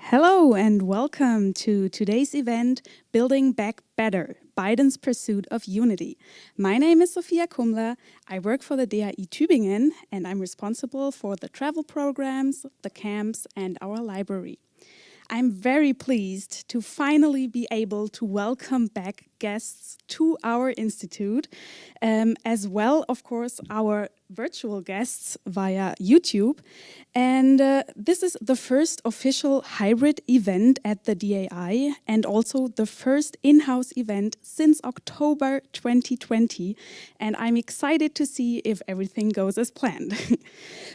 Hello and welcome to today's event, Building Back Better, Biden's Pursuit of Unity. My name is Sophia Kumler. I work for the d.a.i. Tübingen and I'm responsible for the travel programs, the camps and our library. I'm very pleased to finally be able to welcome back guests to our institute, as well, of course, our virtual guests via YouTube. And this is the first official hybrid event at the d.a.i. and also the first in-house event since October 2020. And I'm excited to see if everything goes as planned.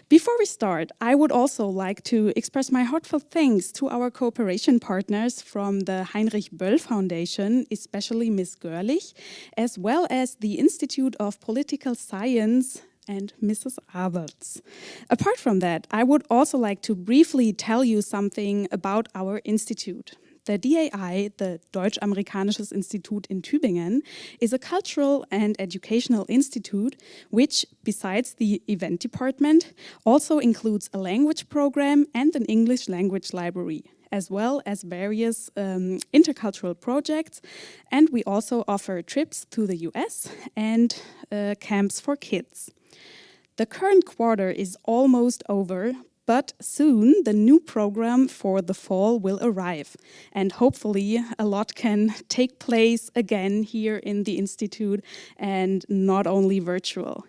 Before we start, I would also like to express my heartfelt thanks to our cooperation partners from the Heinrich Böll Foundation, especially Ms. Görlich, as well as the Institute of Political Science and Mrs. Aberts. Apart from that, I would also like to briefly tell you something about our institute. The d.a.i., the Deutsch-Amerikanisches Institut in Tübingen, is a cultural and educational institute which, besides the event department, also includes a language program and an English language library, as well as various intercultural projects. And we also offer trips to the US and camps for kids. The current quarter is almost over, but soon the new program for the fall will arrive. And hopefully a lot can take place again here in the Institute and not only virtual.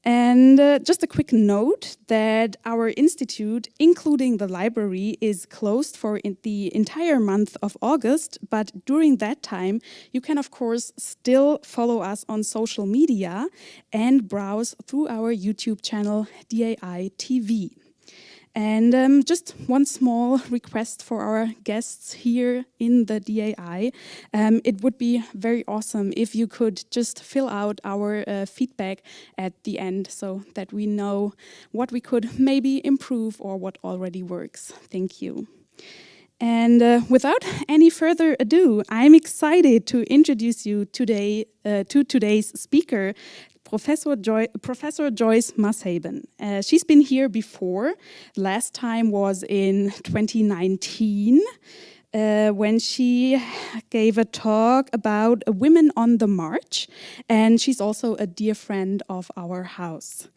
And just a quick note that our institute, including the library, is closed for the entire month of August, but during that time, you can of course still follow us on social media and browse through our YouTube channel, d.a.i. TV. And just one small request for our guests here in the d.a.i. It would be very awesome if you could just fill out our feedback at the end so that we know what we could maybe improve or what already works. Thank you. And without any further ado, I'm excited to introduce you today to today's speaker, Professor Joyce Mushaben. She's been here before. Last time was in 2019 when she gave a talk about women on the march, and she's also a dear friend of our house.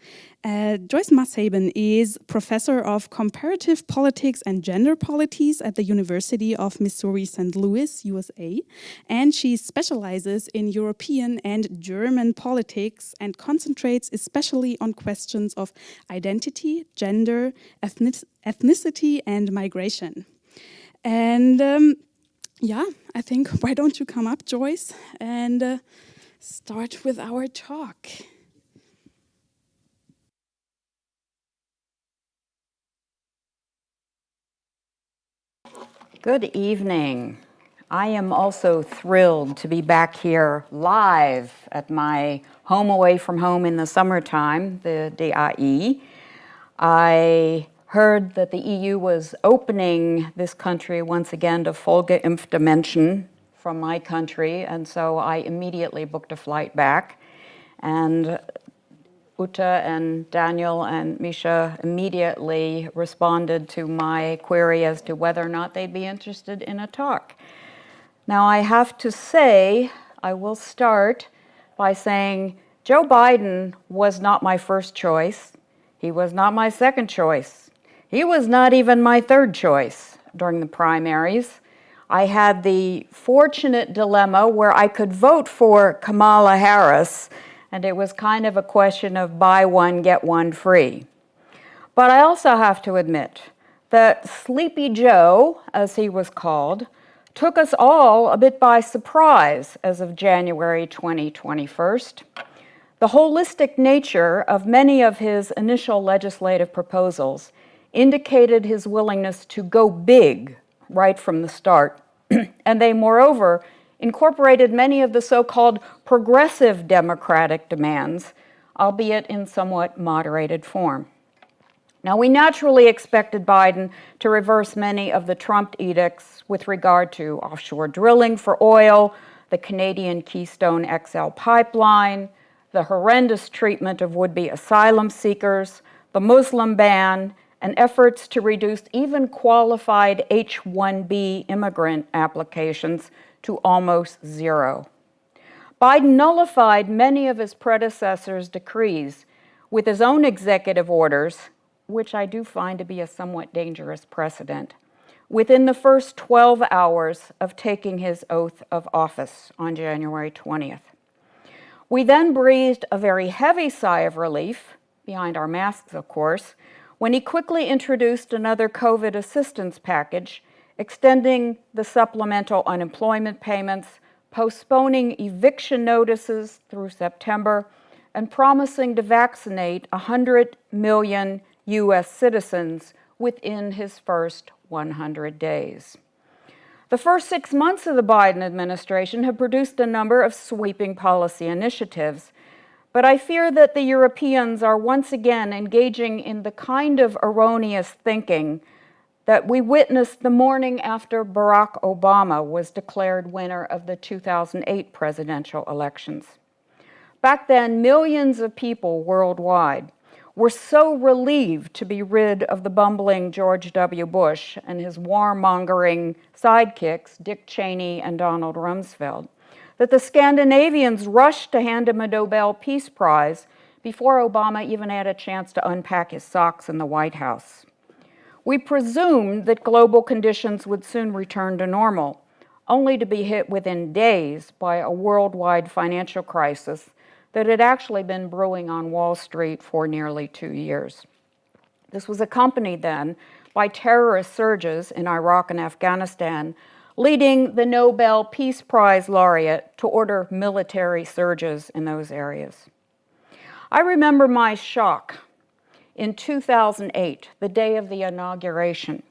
Joyce Mushaben is professor of comparative politics and gender polities at the University of Missouri St. Louis, USA, and she specializes in European and German politics and concentrates especially on questions of identity, gender, ethnicity, and migration. And yeah, I think, why don't you come up, Joyce, and start with our talk. Good evening. I am also thrilled to be back here live at my home away from home in the summertime, the d.a.i. I heard that the EU was opening this country once again to vollgeimpfte Menschen from my country, and so I immediately booked a flight back. And Uta and Daniel and Misha immediately responded to my query as to whether or not they'd be interested in a talk. Now, I have to say, I will start by saying Joe Biden was not my first choice. He was not my second choice. He was not even my third choice during the primaries. I had the fortunate dilemma where I could vote for Kamala Harris, and it was kind of a question of buy one, get one free. But I also have to admit that Sleepy Joe, as he was called, took us all a bit by surprise as of January 2021. The holistic nature of many of his initial legislative proposals indicated his willingness to go big right from the start. And they, moreover, incorporated many of the so-called progressive democratic demands, albeit in somewhat moderated form. Now, we naturally expected Biden to reverse many of the Trump edicts with regard to offshore drilling for oil, the Canadian Keystone XL pipeline, the horrendous treatment of would-be asylum seekers, the Muslim ban, and efforts to reduce even qualified H-1B immigrant applications to almost zero. Biden nullified many of his predecessors' decrees with his own executive orders, which I do find to be a somewhat dangerous precedent, within the first 12 hours of taking his oath of office on January 20th. We then breathed a very heavy sigh of relief, behind our masks, of course, when he quickly introduced another COVID assistance package, extending the supplemental unemployment payments, postponing eviction notices through September, and promising to vaccinate 100 million U.S. citizens within his first 100 days. The first 6 months of the Biden administration have produced a number of sweeping policy initiatives, but I fear that the Europeans are once again engaging in the kind of erroneous thinking that we witnessed the morning after Barack Obama was declared winner of the 2008 presidential elections. Back then, millions of people worldwide were so relieved to be rid of the bumbling George W. Bush and his warmongering sidekicks, Dick Cheney and Donald Rumsfeld, that the Scandinavians rushed to hand him a Nobel Peace Prize before Obama even had a chance to unpack his socks in the White House. We presumed that global conditions would soon return to normal, only to be hit within days by a worldwide financial crisis that had actually been brewing on Wall Street for nearly 2 years. This was accompanied then by terrorist surges in Iraq and Afghanistan, leading the Nobel Peace Prize laureate to order military surges in those areas. I remember my shock in 2008, the day of the inauguration,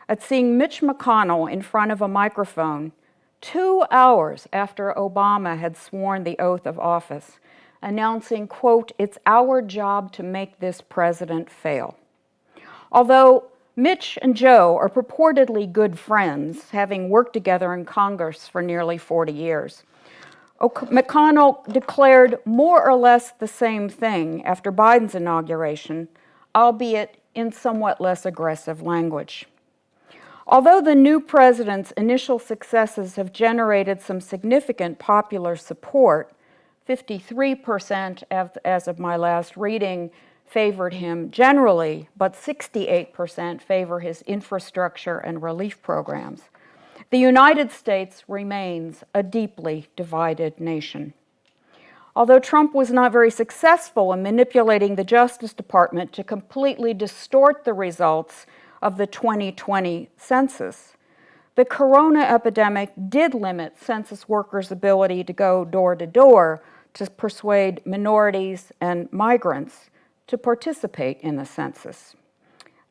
at seeing Mitch McConnell in front of a microphone 2 hours after Obama had sworn the oath of office, announcing, quote, "It's our job to make this president fail." Although Mitch and Joe are purportedly good friends, having worked together in Congress for nearly 40 years, McConnell declared more or less the same thing after Biden's inauguration, albeit in somewhat less aggressive language. Although the new president's initial successes have generated some significant popular support, 53% as of my last reading favored him generally, but 68% favor his infrastructure and relief programs. The United States remains a deeply divided nation. Although Trump was not very successful in manipulating the Justice Department to completely distort the results of the 2020 census, the corona epidemic did limit census workers' ability to go door to door to persuade minorities and migrants to participate in the census.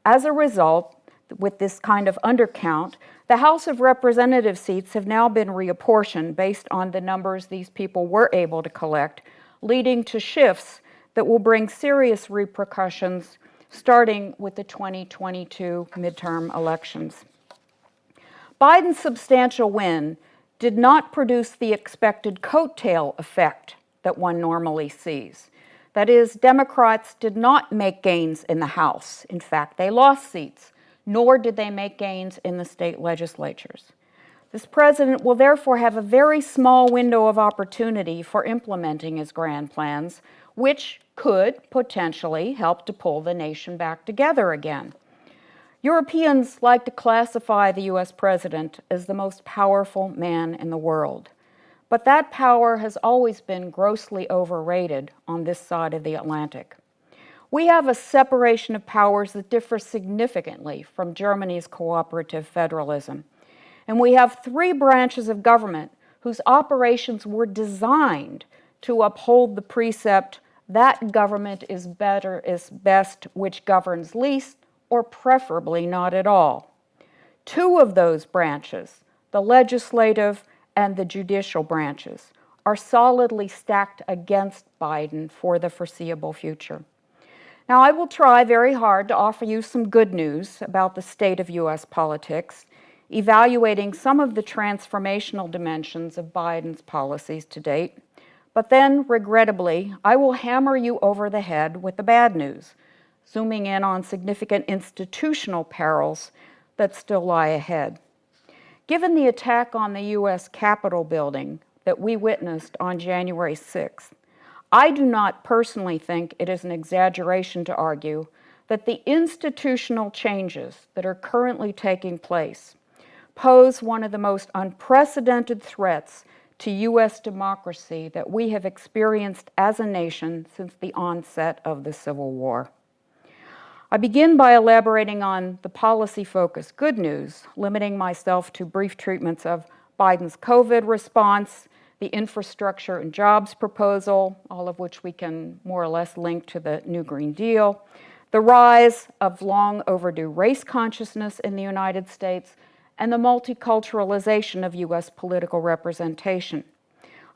As a result, with this kind of undercount, the House of Representative seats have now been reapportioned based on the numbers these people were able to collect, leading to shifts that will bring serious repercussions starting with the 2022 midterm elections. Biden's substantial win did not produce the expected coattail effect that one normally sees. That is, Democrats did not make gains in the House. In fact, they lost seats, nor did they make gains in the state legislatures. This president will therefore have a very small window of opportunity for implementing his grand plans, which could potentially help to pull the nation back together again. Europeans like to classify the US president as the most powerful man in the world. But that power has always been grossly overrated on this side of the Atlantic. We have a separation of powers that differs significantly from Germany's cooperative federalism. And we have 3 branches of government whose operations were designed to uphold the precept that government is best which governs least, or preferably not at all. 2 of those branches, the legislative and the judicial branches, are solidly stacked against Biden for the foreseeable future. Now, I will try very hard to offer you some good news about the state of US politics, evaluating some of the transformational dimensions of Biden's policies to date. But then, regrettably, I will hammer you over the head with the bad news. zooming in on significant institutional perils that still lie ahead. Given the attack on the U.S. Capitol building that we witnessed on January 6th, I do not personally think it is an exaggeration to argue that the institutional changes that are currently taking place pose one of the most unprecedented threats to U.S. democracy that we have experienced as a nation since the onset of the Civil War. I begin by elaborating on the policy-focused good news, limiting myself to brief treatments of Biden's COVID response, the infrastructure and jobs proposal, all of which we can more or less link to the New Green Deal, the rise of long overdue race consciousness in the United States, and the multiculturalization of U.S. political representation.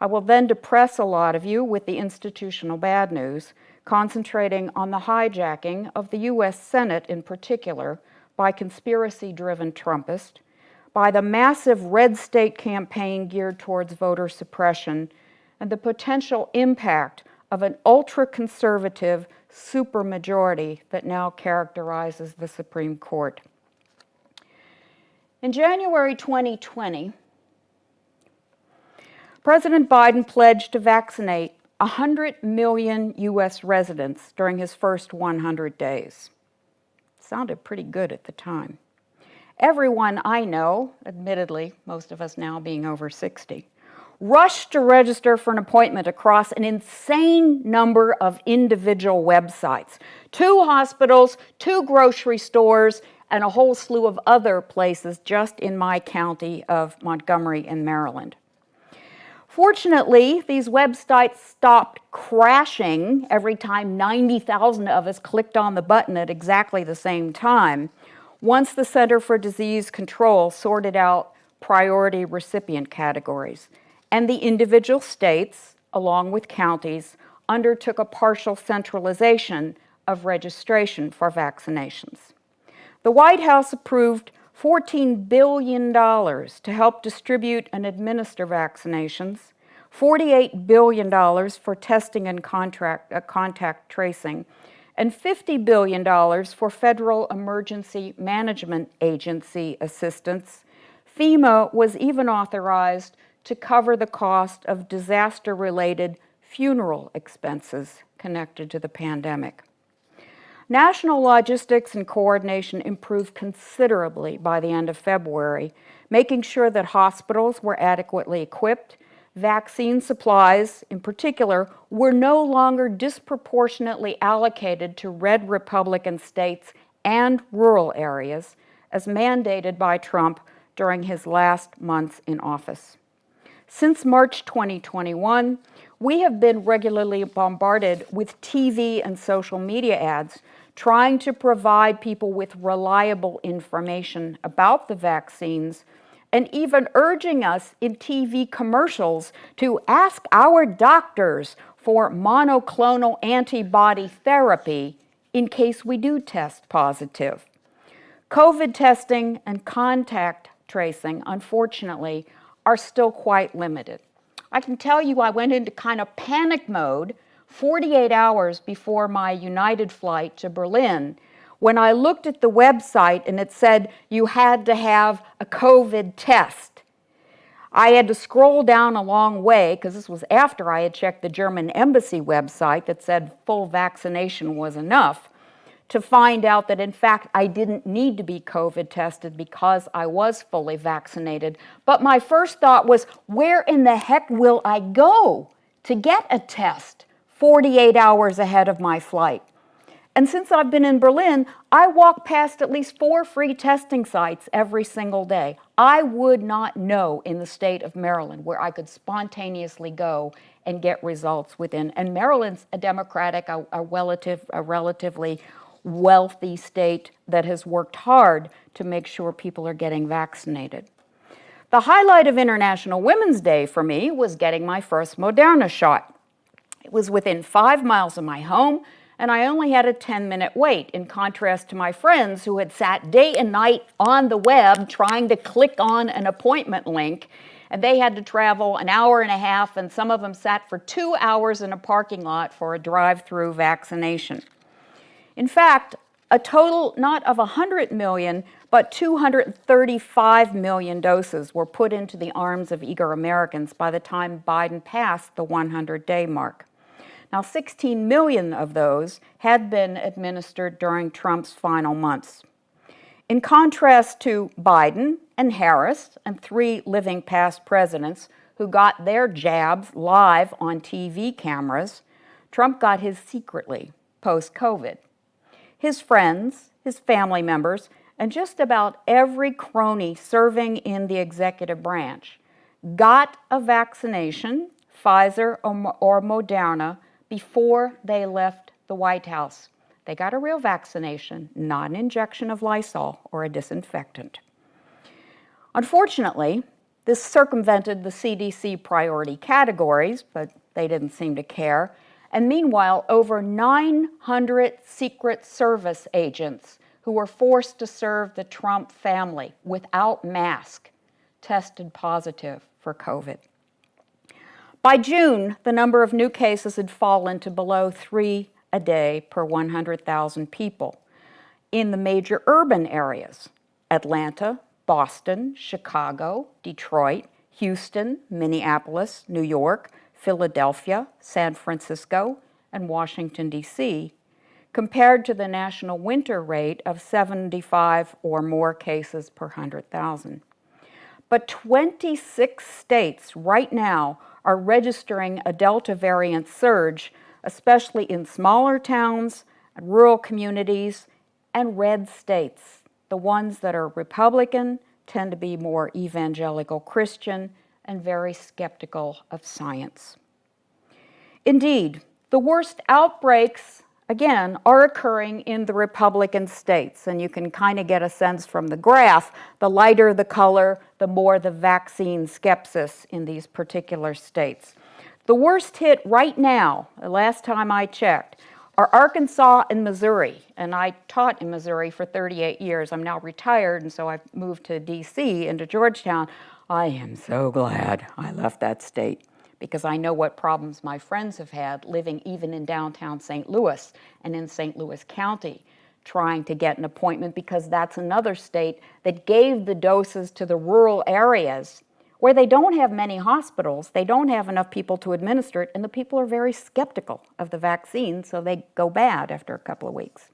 I will then depress a lot of you with the institutional bad news, concentrating on the hijacking of the U.S. Senate in particular by conspiracy-driven Trumpists, by the massive red state campaign geared towards voter suppression, and the potential impact of an ultra-conservative supermajority that now characterizes the Supreme Court. In January 2020, President Biden pledged to vaccinate 100 million U.S. residents during his first 100 days. Sounded pretty good at the time. Everyone I know, admittedly, most of us now being over 60, rushed to register for an appointment across an insane number of individual websites, 2 hospitals, 2 grocery stores, and a whole slew of other places just in my county of Montgomery in Maryland. Fortunately, these websites stopped crashing every time 90,000 of us clicked on the button at exactly the same time, once the Center for Disease Control sorted out priority recipient categories, and the individual states, along with counties, undertook a partial centralization of registration for vaccinations. The White House approved $14 billion to help distribute and administer vaccinations, $48 billion for testing and contact tracing, and $50 billion for Federal Emergency Management Agency assistance. FEMA was even authorized to cover the cost of disaster-related funeral expenses connected to the pandemic. National logistics and coordination improved considerably by the end of February, making sure that hospitals were adequately equipped. Vaccine supplies, in particular, were no longer disproportionately allocated to red Republican states and rural areas, as mandated by Trump during his last months in office. Since March 2021, we have been regularly bombarded with TV and social media ads trying to provide people with reliable information about the vaccines, and even urging us in TV commercials to ask our doctors for monoclonal antibody therapy in case we do test positive. COVID testing and contact tracing, unfortunately, are still quite limited. I can tell you I went into kind of panic mode 48 hours before my United flight to Berlin when I looked at the website and it said you had to have a COVID test. I had to scroll down a long way, because this was after I had checked the German embassy website that said full vaccination was enough, to find out that in fact I didn't need to be COVID tested because I was fully vaccinated. But my first thought was, where in the heck will I go to get a test 48 hours ahead of my flight? And since I've been in Berlin, I walk past at least 4 free testing sites every single day. I would not know in the state of Maryland where I could spontaneously go and get results within. And Maryland's a democratic, a relatively wealthy state that has worked hard to make sure people are getting vaccinated. The highlight of International Women's Day for me was getting my first Moderna shot. It was within 5 miles of my home, and I only had a 10-minute wait, in contrast to my friends who had sat day and night on the web trying to click on an appointment link, and they had to travel an hour and a half, and some of them sat for 2 hours in a parking lot for a drive-through vaccination. In fact, a total not of 100 million, but 235 million doses were put into the arms of eager Americans by the time Biden passed the 100-day mark. Now, 16 million of those had been administered during Trump's final months. In contrast to Biden and Harris and 3 living past presidents who got their jabs live on TV cameras, Trump got his secretly post-COVID. His friends, his family members, and just about every crony serving in the executive branch got a vaccination, Pfizer or Moderna, before they left the White House. They got a real vaccination, not an injection of Lysol or a disinfectant. Unfortunately, this circumvented the CDC priority categories, but they didn't seem to care. And meanwhile, over 900 Secret Service agents who were forced to serve the Trump family without mask tested positive for COVID. By June, the number of new cases had fallen to below 3 a day per 100,000 people in the major urban areas: Atlanta, Boston, Chicago, Detroit, Houston, Minneapolis, New York, Philadelphia, San Francisco, and Washington, D.C., compared to the national winter rate of 75 or more cases per 100,000. But 26 states right now are registering a Delta variant surge, especially in smaller towns, rural communities, and red states. The ones that are Republican tend to be more evangelical Christian and very skeptical of science. Indeed, the worst outbreaks, again, are occurring in the Republican states, and you can kind of get a sense from the graph. The lighter the color, the more the vaccine skepsis in these particular states. The worst hit right now, the last time I checked, are Arkansas and Missouri, and I taught in Missouri for 38 years. I'm now retired, and so I've moved to D.C. and to Georgetown. I am so glad I left that state, because I know what problems my friends have had living even in downtown St. Louis and in St. Louis County, trying to get an appointment, because that's another state that gave the doses to the rural areas where they don't have many hospitals, they don't have enough people to administer it, and the people are very skeptical of the vaccine, so they go bad after a couple of weeks.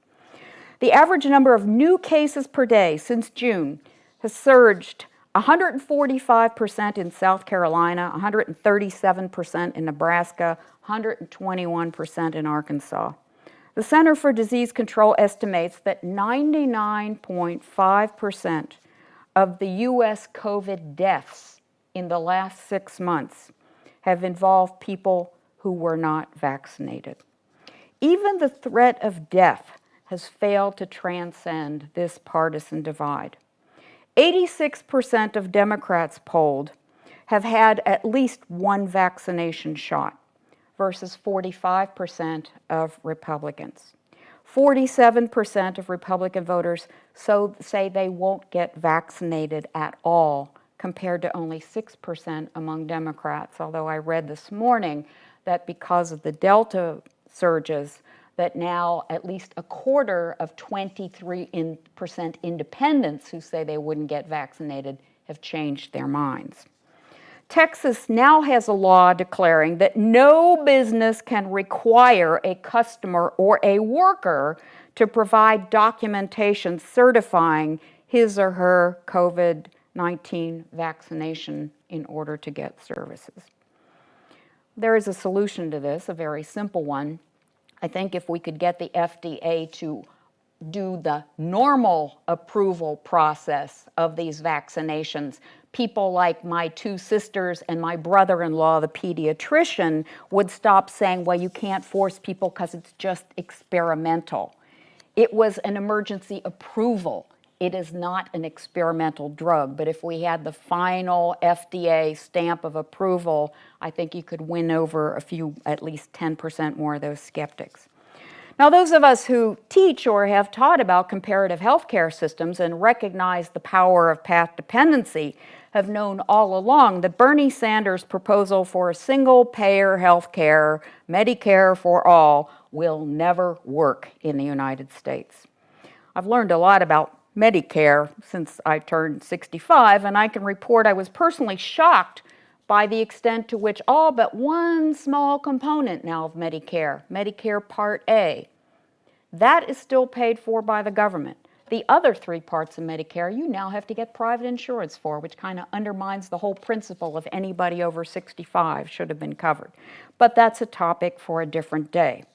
The average number of new cases per day since June has surged 145% in South Carolina, 137% in Nebraska, 121% in Arkansas. The Center for Disease Control estimates that 99.5% of the U.S. COVID deaths in the last 6 months have involved people who were not vaccinated. Even the threat of death has failed to transcend this partisan divide. 86% of Democrats polled have had at least one vaccination shot versus 45% of Republicans. 47% of Republican voters say they won't get vaccinated at all, compared to only 6% among Democrats, although I read this morning that because of the Delta surges, that now at least a quarter of 23% independents who say they wouldn't get vaccinated have changed their minds. Texas now has a law declaring that no business can require a customer or a worker to provide documentation certifying his or her COVID-19 vaccination in order to get services. There is a solution to this, a very simple one. I think if we could get the FDA to do the normal approval process of these vaccinations, people like my 2 sisters and my brother-in-law, the pediatrician, would stop saying, well, you can't force people because it's just experimental. It was an emergency approval. It is not an experimental drug, but if we had the final FDA stamp of approval, I think you could win over at least 10% more of those skeptics. Now, those of us who teach or have taught about comparative healthcare systems and recognize the power of path dependency have known all along that Bernie Sanders' proposal for a single-payer healthcare, Medicare for all, will never work in the United States. I've learned a lot about Medicare since I turned 65, and I can report I was personally shocked by the extent to which all but one small component now of Medicare, Medicare Part A, that is still paid for by the government. The other three parts of Medicare, you now have to get private insurance for, which kind of undermines the whole principle of anybody over 65 should have been covered. But that's a topic for a different day.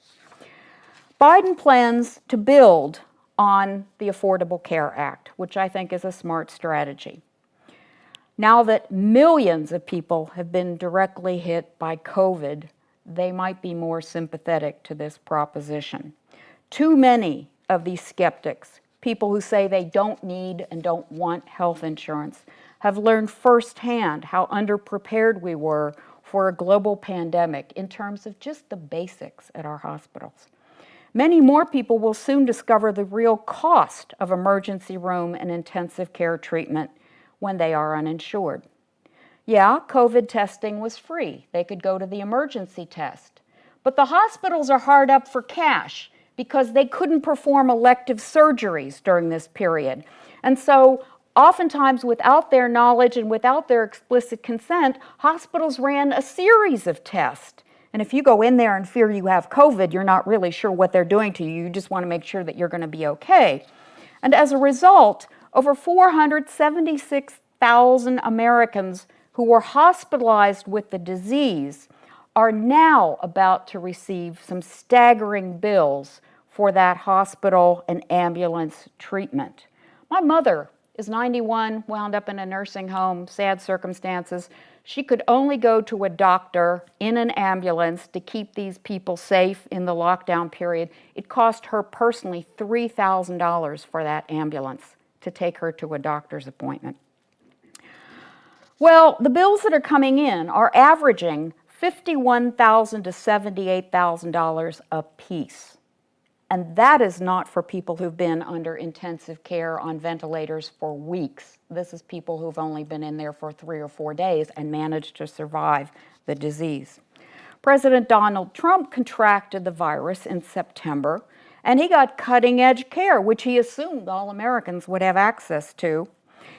Biden plans to build on the Affordable Care Act, which I think is a smart strategy. Now that millions of people have been directly hit by COVID, they might be more sympathetic to this proposition. Too many of these skeptics, people who say they don't need and don't want health insurance, have learned firsthand how underprepared we were for a global pandemic in terms of just the basics at our hospitals. Many more people will soon discover the real cost of emergency room and intensive care treatment when they are uninsured. Yeah, COVID testing was free. They could go to the emergency test. But the hospitals are hard up for cash because they couldn't perform elective surgeries during this period. And so oftentimes without their knowledge and without their explicit consent, hospitals ran a series of tests. And if you go in there and fear you have COVID, you're not really sure what they're doing to you. You just want to make sure that you're going to be okay. And as a result, over 476,000 Americans who were hospitalized with the disease are now about to receive some staggering bills for that hospital and ambulance treatment. My mother is 91, wound up in a nursing home, sad circumstances. She could only go to a doctor in an ambulance to keep these people safe in the lockdown period. It cost her personally $3,000 for that ambulance to take her to a doctor's appointment. Well, the bills that are coming in are averaging $51,000 to $78,000 a piece. And that is not for people who've been under intensive care on ventilators for weeks. This is people who've only been in there for 3 or 4 days and managed to survive the disease. President Donald Trump contracted the virus in September, and he got cutting-edge care, which he assumed all Americans would have access to.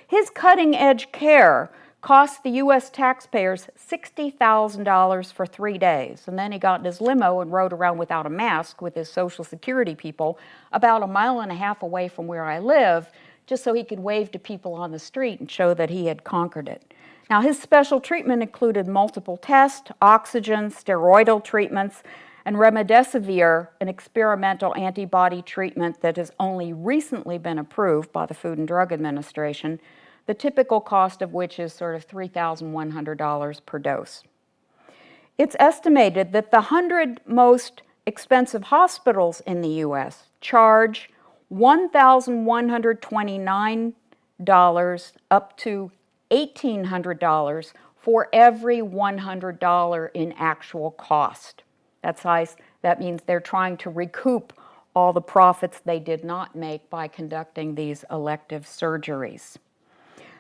His cutting-edge care cost the U.S. taxpayers $60,000 for 3 days. And then he got in his limo and rode around without a mask with his Social Security people about 1.5 miles away from where I live, just so he could wave to people on the street and show that he had conquered it. Now, his special treatment included multiple tests, oxygen, steroidal treatments, and remdesivir, an experimental antibody treatment that has only recently been approved by the Food and Drug Administration, the typical cost of which is sort of $3,100 per dose. It's estimated that the 100 most expensive hospitals in the U.S. charge $1,129 up to $1,800 for every $100 in actual cost. That means they're trying to recoup all the profits they did not make by conducting these elective surgeries.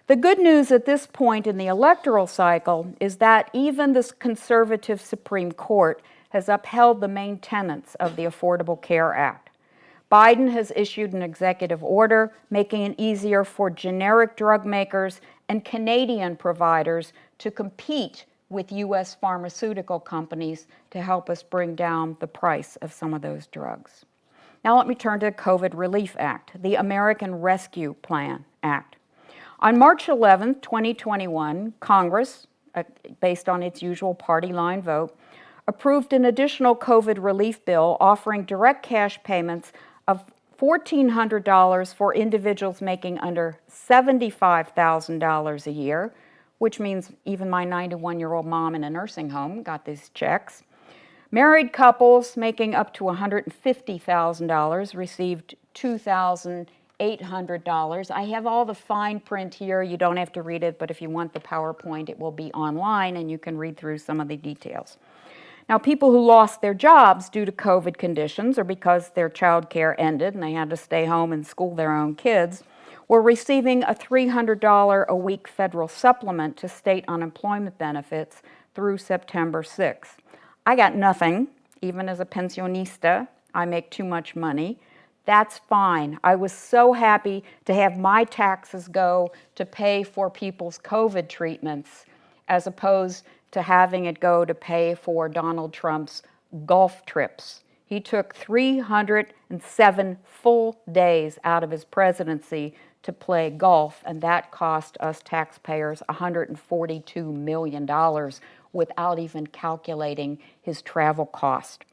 The good news at this point in the electoral cycle is that even the conservative Supreme Court has upheld the main tenets of the Affordable Care Act. Biden has issued an executive order making it easier for generic drug makers and Canadian providers to compete with U.S. pharmaceutical companies to help us bring down the price of some of those drugs. Now let me turn to the COVID Relief Act, the American Rescue Plan Act. On March 11, 2021, Congress, based on its usual party line vote, approved an additional COVID relief bill offering direct cash payments of $1,400 for individuals making under $75,000 a year, which means even my 91-year-old mom in a nursing home got these checks. Married couples making up to $150,000 received $2,800. I have all the fine print here. You don't have to read it, but if you want the PowerPoint, it will be online and you can read through some of the details. Now, people who lost their jobs due to COVID conditions or because their child care ended and they had to stay home and school their own kids were receiving a $300 a week federal supplement to state unemployment benefits through September 6th. I got nothing, even as a pensionista, I make too much money. That's fine. I was so happy to have my taxes go to pay for people's COVID treatments as opposed to having it go to pay for Donald Trump's golf trips. He took 307 full days out of his presidency to play golf, and that cost us taxpayers $142 million without even calculating his travel cost.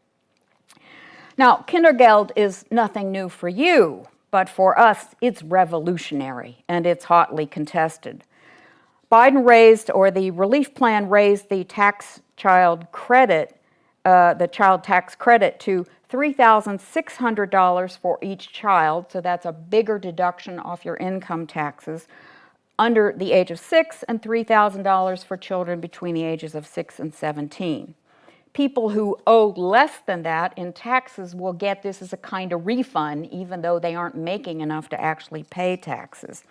Now, Kindergeld is nothing new for you, but for us, it's revolutionary and it's hotly contested. Biden raised, or the relief plan raised the child tax credit to $3,600 for each child, so that's a bigger deduction off your income taxes, under the age of 6, and $3,000 for children between the ages of 6 and 17. People who owe less than that in taxes will get this as a kind of refund, even though they aren't making enough to actually pay taxes.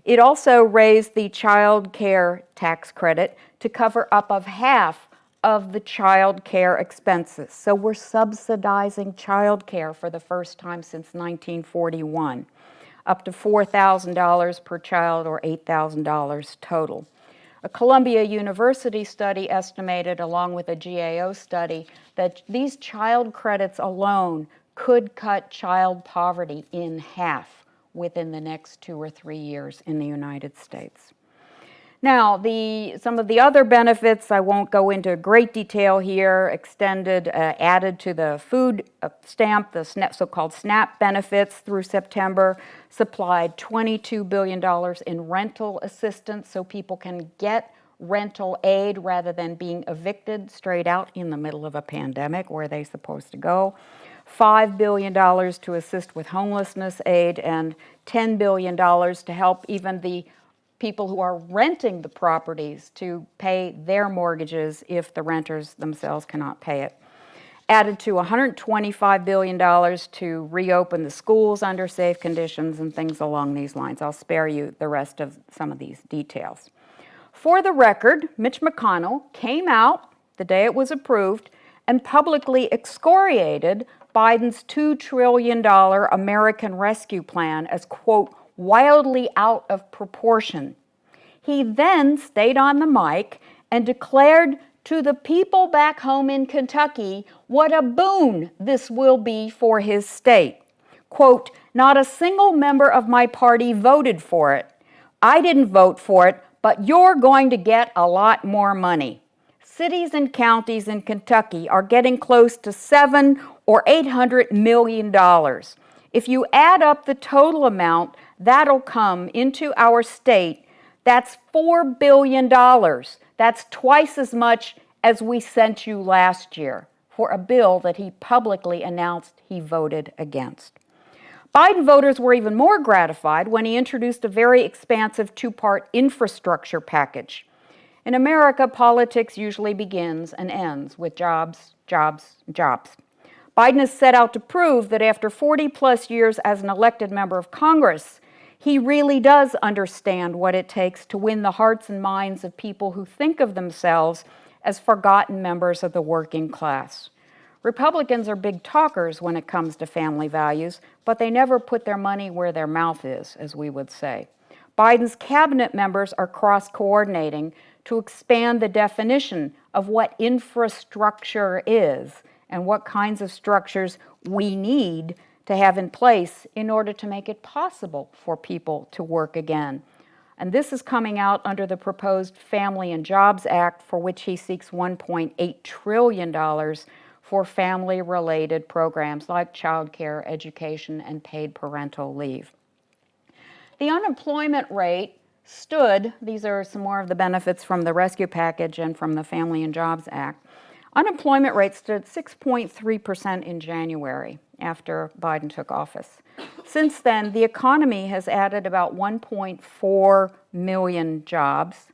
It also raised the child care tax credit to cover up of half of the child care expenses. So we're subsidizing child care for the first time since 1941, up to $4,000 per child or $8,000 total. A Columbia University study estimated, along with a GAO study, that these child credits alone could cut child poverty in half within the next 2 or 3 years in the United States. Now, some of the other benefits, I won't go into great detail here, added to the food stamp, the so-called SNAP benefits through September, supplied $22 billion in rental assistance so people can get rental aid rather than being evicted straight out in the middle of a pandemic. Where are they supposed to go? $5 billion to assist with homelessness aid, and $10 billion to help even the people who are renting the properties to pay their mortgages if the renters themselves cannot pay it. Added to $125 billion to reopen the schools under safe conditions and things along these lines. I'll spare you the rest of some of these details. For the record, Mitch McConnell came out the day it was approved and publicly excoriated Biden's $2 trillion American Rescue Plan as, quote, wildly out of proportion. He then stayed on the mic and declared to the people back home in Kentucky what a boon this will be for his state. Quote, not a single member of my party voted for it. I didn't vote for it, but you're going to get a lot more money. Cities and counties in Kentucky are getting close to $700 or $800 million. If you add up the total amount that'll come into our state, that's $4 billion. That's twice as much as we sent you last year for a bill that he publicly announced he voted against. Biden voters were even more gratified when he introduced a very expansive 2-part infrastructure package. In America, politics usually begins and ends with jobs, jobs, jobs. Biden has set out to prove that after 40 plus years as an elected member of Congress, he really does understand what it takes to win the hearts and minds of people who think of themselves as forgotten members of the working class. Republicans are big talkers when it comes to family values, but they never put their money where their mouth is, as we would say. Biden's cabinet members are cross-coordinating to expand the definition of what infrastructure is and what kinds of structures we need to have in place in order to make it possible for people to work again. And this is coming out under the proposed Family and Jobs Act, for which he seeks $1.8 trillion for family-related programs like child care, education, and paid parental leave. The unemployment rate stood, these are some more of the benefits from the rescue package and from the Family and Jobs Act. Unemployment rate stood 6.3% in January after Biden took office. Since then, the economy has added about 1.4 million jobs.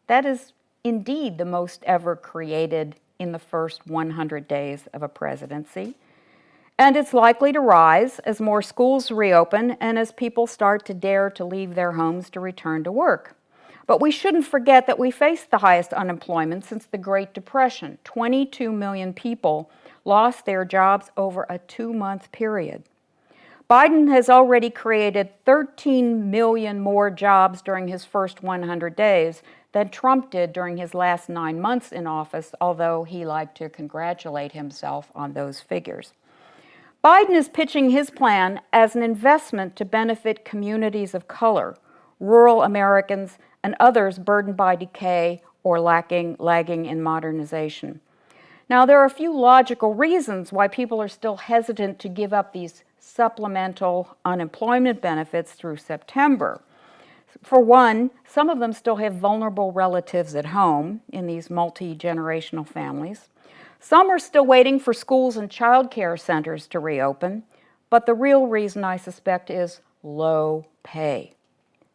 That is indeed the most ever created in the first 100 days of a presidency. And it's likely to rise as more schools reopen and as people start to dare to leave their homes to return to work. But we shouldn't forget that we face the highest unemployment since the Great Depression. 22 million people lost their jobs over a 2-month period. Biden has already created 13 million more jobs during his first 100 days than Trump did during his last 9 months in office, although he liked to congratulate himself on those figures. Biden is pitching his plan as an investment to benefit communities of color, rural Americans, and others burdened by decay or lagging in modernization. Now, there are a few logical reasons why people are still hesitant to give up these supplemental unemployment benefits through September. For one, some of them still have vulnerable relatives at home in these multi-generational families. Some are still waiting for schools and child care centers to reopen, but the real reason, I suspect, is low pay.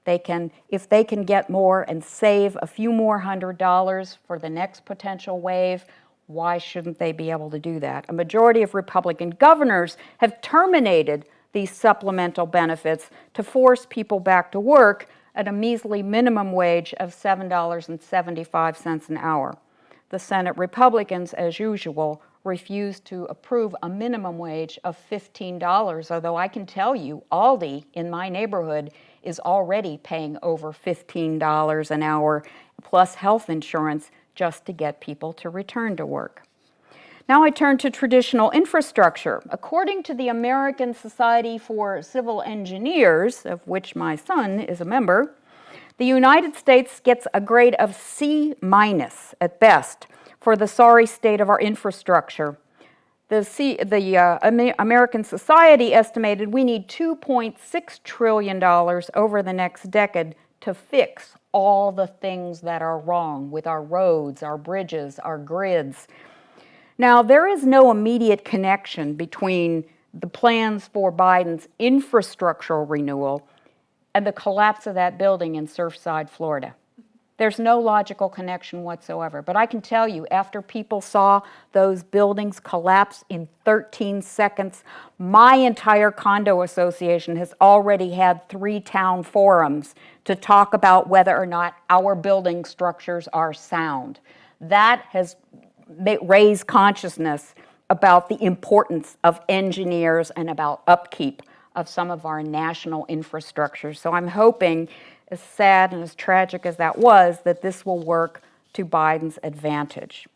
If they can get more and save a few more $100 for the next potential wave, why shouldn't they be able to do that? A majority of Republican governors have terminated these supplemental benefits to force people back to work at a measly minimum wage of $7.75 an hour. The Senate Republicans, as usual, refused to approve a minimum wage of $15, although I can tell you Aldi in my neighborhood is already paying over $15 an hour plus health insurance just to get people to return to work. Now I turn to traditional infrastructure. According to the American Society for Civil Engineers, of which my son is a member, the United States gets a grade of C- at best for the sorry state of our infrastructure. The American Society estimated we need $2.6 trillion over the next decade to fix all the things that are wrong with our roads, our bridges, our grids. Now, there is no immediate connection between the plans for Biden's infrastructural renewal and the collapse of that building in Surfside, Florida. There's no logical connection whatsoever. But I can tell you, after people saw those buildings collapse in 13 seconds, my entire condo association has already had 3 town forums to talk about whether or not our building structures are sound. That has raised consciousness about the importance of engineers and about upkeep of some of our national infrastructure. So I'm hoping, as sad and as tragic as that was, that this will work to Biden's advantage.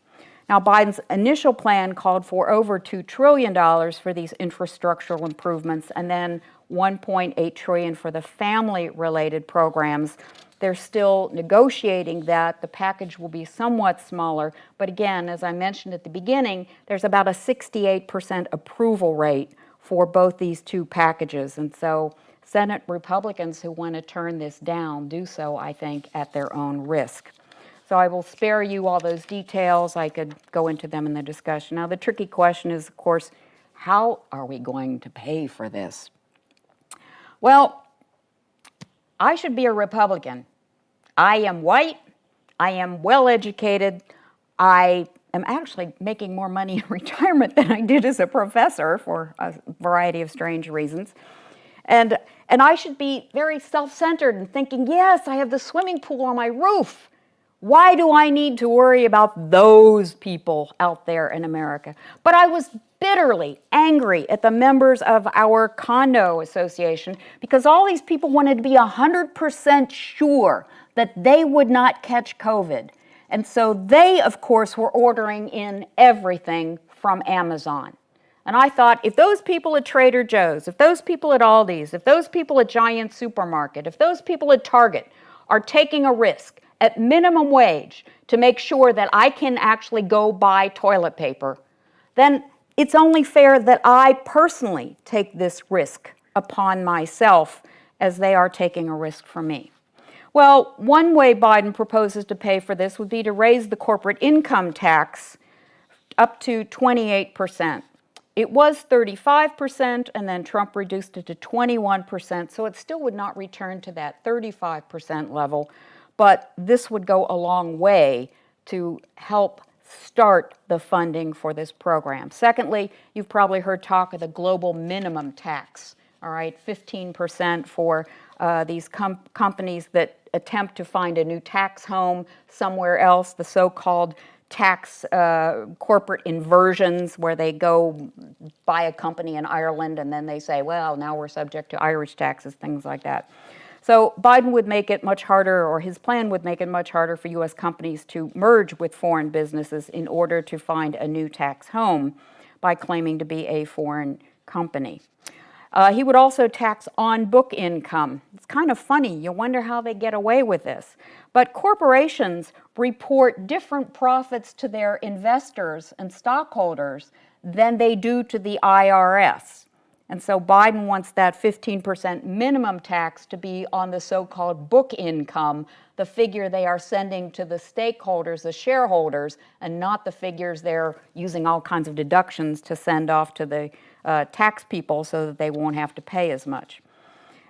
Now, Biden's initial plan called for over $2 trillion for these infrastructural improvements and then $1.8 trillion for the family-related programs. They're still negotiating that. The package will be somewhat smaller, but again, as I mentioned at the beginning, there's about a 68% approval rate for both these two packages, and so Senate Republicans who want to turn this down do so, I think, at their own risk. So I will spare you all those details. I could go into them in the discussion. Now, the tricky question is, of course, how are we going to pay for this? Well, I should be a Republican. I am white. I am well-educated. I am actually making more money in retirement than I did as a professor for a variety of strange reasons. And I should be very self-centered and thinking, yes, I have the swimming pool on my roof. Why do I need to worry about those people out there in America? But I was bitterly angry at the members of our condo association because all these people wanted to be 100% sure that they would not catch COVID. And so they, of course, were ordering in everything from Amazon. And I thought, if those people at Trader Joe's, if those people at Aldi's, if those people at Giant Supermarket, if those people at Target are taking a risk at minimum wage to make sure that I can actually go buy toilet paper, then it's only fair that I personally take this risk upon myself as they are taking a risk for me. Well, one way Biden proposes to pay for this would be to raise the corporate income tax up to 28%. It was 35%, and then Trump reduced it to 21%, so it still would not return to that 35% level, but this would go a long way to help start the funding for this program. Secondly, you've probably heard talk of the global minimum tax, all right, 15% for these companies that attempt to find a new tax home somewhere else, the so-called tax corporate inversions where they go buy a company in Ireland and then they say, well, now we're subject to Irish taxes, things like that. So Biden would make it much harder, or his plan would make it much harder for U.S. companies to merge with foreign businesses in order to find a new tax home by claiming to be a foreign company. He would also tax on-book income. It's kind of funny. You wonder how they get away with this. But corporations report different profits to their investors and stockholders than they do to the IRS. And so Biden wants that 15% minimum tax to be on the so-called book income, the figure they are sending to the stakeholders, the shareholders, and not the figures they're using all kinds of deductions to send off to the tax people so that they won't have to pay as much.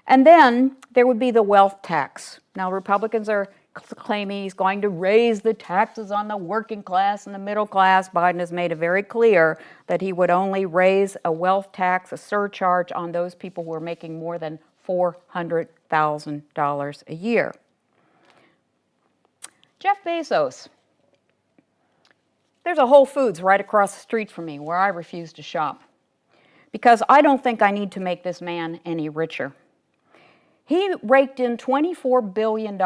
And then there would be the wealth tax. Now, Republicans are claiming he's going to raise the taxes on the working class and the middle class. Biden has made it very clear that he would only raise a wealth tax, a surcharge on those people who are making more than $400,000 a year. Jeff Bezos. There's a Whole Foods right across the street from me where I refuse to shop because I don't think I need to make this man any richer. He raked in $24 billion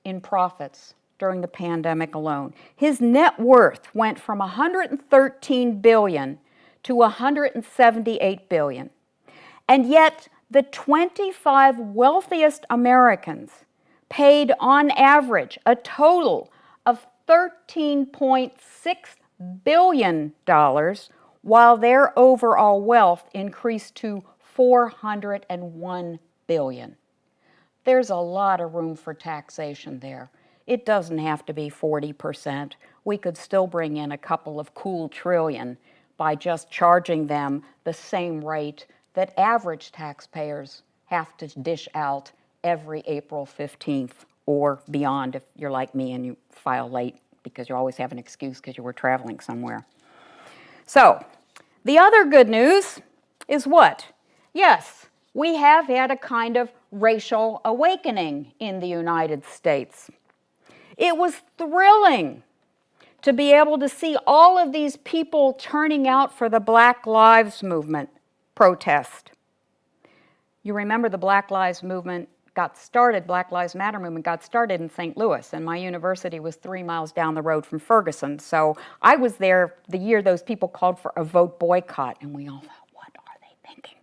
in profits during the pandemic alone. His net worth went from $113 billion to $178 billion. And yet, the 25 wealthiest Americans paid on average a total of $13.6 billion, while their overall wealth increased to $401 billion. There's a lot of room for taxation there. It doesn't have to be 40%. We could still bring in a couple of cool trillion by just charging them the same rate that average taxpayers have to dish out every April 15th or beyond if you're like me and you file late because you always have an excuse because you were traveling somewhere. So, the other good news is what? Yes, we have had a kind of racial awakening in the United States. It was thrilling to be able to see all of these people turning out for the Black Lives Movement protest. You remember the Black Lives Movement got started, Black Lives Matter movement got started in St. Louis, and my university was 3 miles down the road from Ferguson. So I was there the year those people called for a vote boycott, and we all thought, what are they thinking?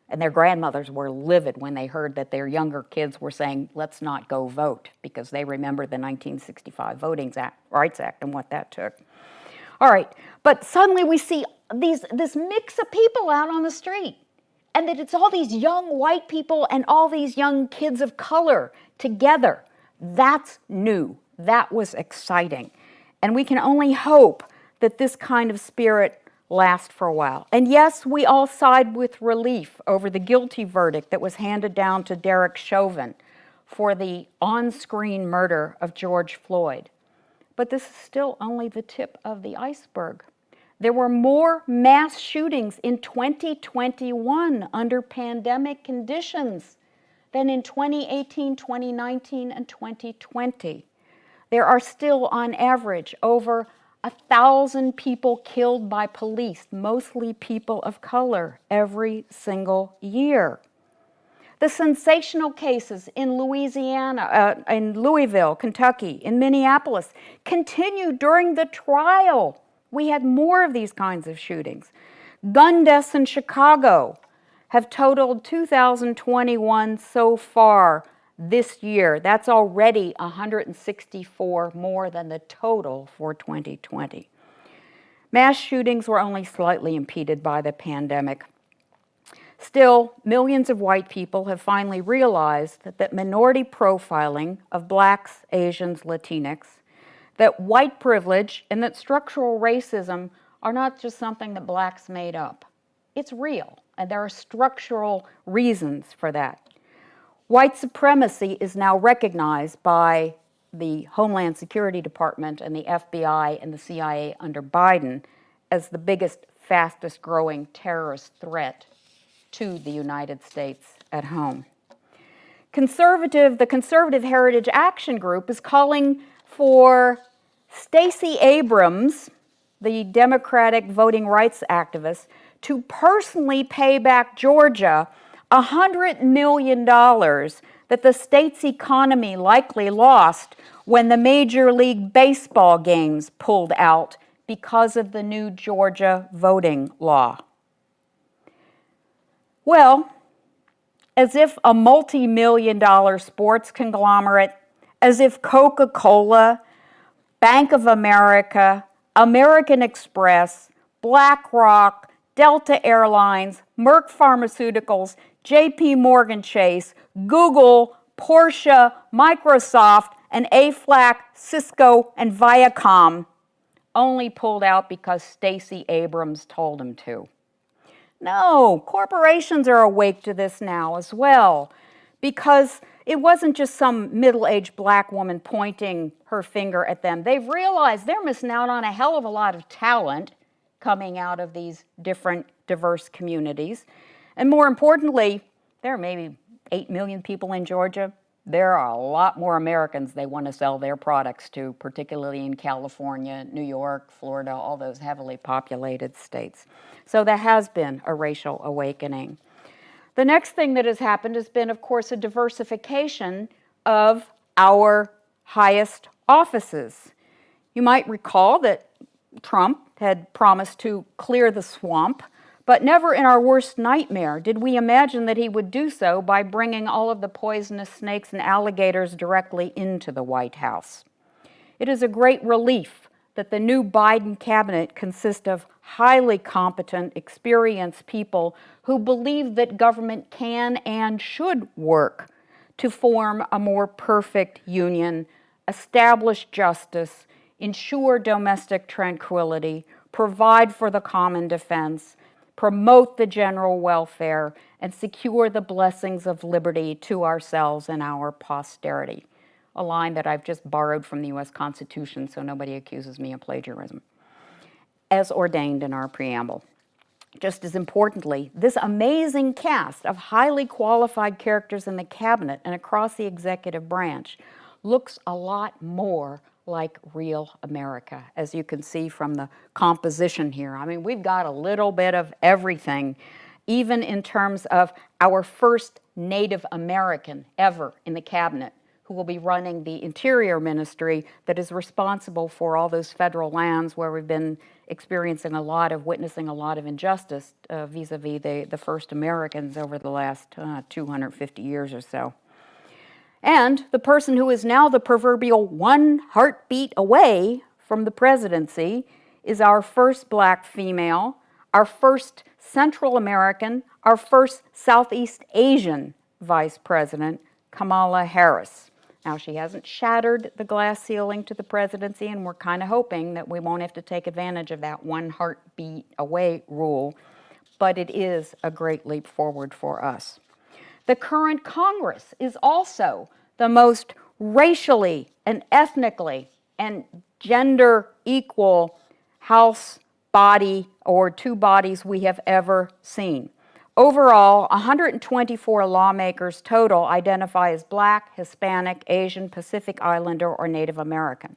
And their grandmothers were livid when they heard that their younger kids were saying, let's not go vote, because they remembered the 1965 Voting Rights Act and what that took. All right, but suddenly we see this mix of people out on the street, and that it's all these young white people and all these young kids of color together. That's new. That was exciting. And we can only hope that this kind of spirit last for a while. And yes, we all sighed with relief over the guilty verdict that was handed down to Derek Chauvin for the on-screen murder of George Floyd. But this is still only the tip of the iceberg. There were more mass shootings in 2021 under pandemic conditions than in 2018, 2019, and 2020. There are still, on average, over 1,000 people killed by police, mostly people of color, every single year. The sensational cases in Louisiana, in Louisville, Kentucky, in Minneapolis, continued during the trial. We had more of these kinds of shootings. Gun deaths in Chicago have totaled 2,021 so far this year. That's already 164 more than the total for 2020. Mass shootings were only slightly impeded by the pandemic. Still, millions of white people have finally realized that minority profiling of blacks, Asians, Latinx, that white privilege and that structural racism are not just something that blacks made up. It's real, and there are structural reasons for that. White supremacy is now recognized by the Homeland Security Department and the FBI and the CIA under Biden as the biggest, fastest growing terrorist threat to the United States at home. The Conservative Heritage Action Group is calling for Stacey Abrams, the Democratic voting rights activist, to personally pay back Georgia $100 million that the state's economy likely lost when the Major League Baseball games pulled out because of the new Georgia voting law. Well, as if a multi-million-dollar sports conglomerate, as if Coca-Cola, Bank of America, American Express, BlackRock, Delta Airlines, Merck Pharmaceuticals, JP Morgan Chase, Google, Porsche, Microsoft, and Aflac, Cisco, and Viacom only pulled out because Stacey Abrams told them to. No, corporations are awake to this now as well, because it wasn't just some middle-aged black woman pointing her finger at them. They've realized they're missing out on a hell of a lot of talent coming out of these different diverse communities. And more importantly, there are maybe 8 million people in Georgia. There are a lot more Americans they want to sell their products to, particularly in California, New York, Florida, all those heavily populated states. So there has been a racial awakening. The next thing that has happened has been, of course, a diversification of our highest offices. You might recall that Trump had promised to clear the swamp, but never in our worst nightmare did we imagine that he would do so by bringing all of the poisonous snakes and alligators directly into the White House. It is a great relief that the new Biden cabinet consists of highly competent, experienced people who believe that government can and should work to form a more perfect union, establish justice, ensure domestic tranquility, provide for the common defense, promote the general welfare, and secure the blessings of liberty to ourselves and our posterity. A line that I've just borrowed from the U.S. Constitution so nobody accuses me of plagiarism, as ordained in our preamble. Just as importantly, this amazing cast of highly qualified characters in the cabinet and across the executive branch looks a lot more like real America, as you can see from the composition here. I mean, we've got a little bit of everything, even in terms of our first Native American ever in the cabinet, who will be running the Interior Ministry that is responsible for all those federal lands where we've been witnessing a lot of injustice vis-a-vis the first Americans over the last 250 years or so. And the person who is now the proverbial one heartbeat away from the presidency is our first black female, our first Central American, our first Southeast Asian vice president, Kamala Harris. Now, she hasn't shattered the glass ceiling to the presidency, and we're kind of hoping that we won't have to take advantage of that one heartbeat away rule, but it is a great leap forward for us. The current Congress is also the most racially and ethnically and gender equal House body or two bodies we have ever seen. Overall, 124 lawmakers total identify as Black, Hispanic, Asian, Pacific Islander, or Native American.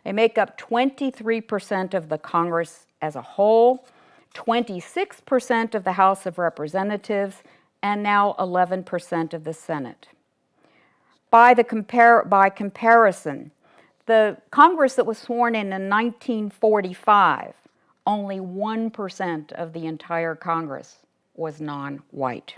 They make up 23% of the Congress as a whole, 26% of the House of Representatives, and now 11% of the Senate. By comparison, the Congress that was sworn in 1945, only 1% of the entire Congress was non-white.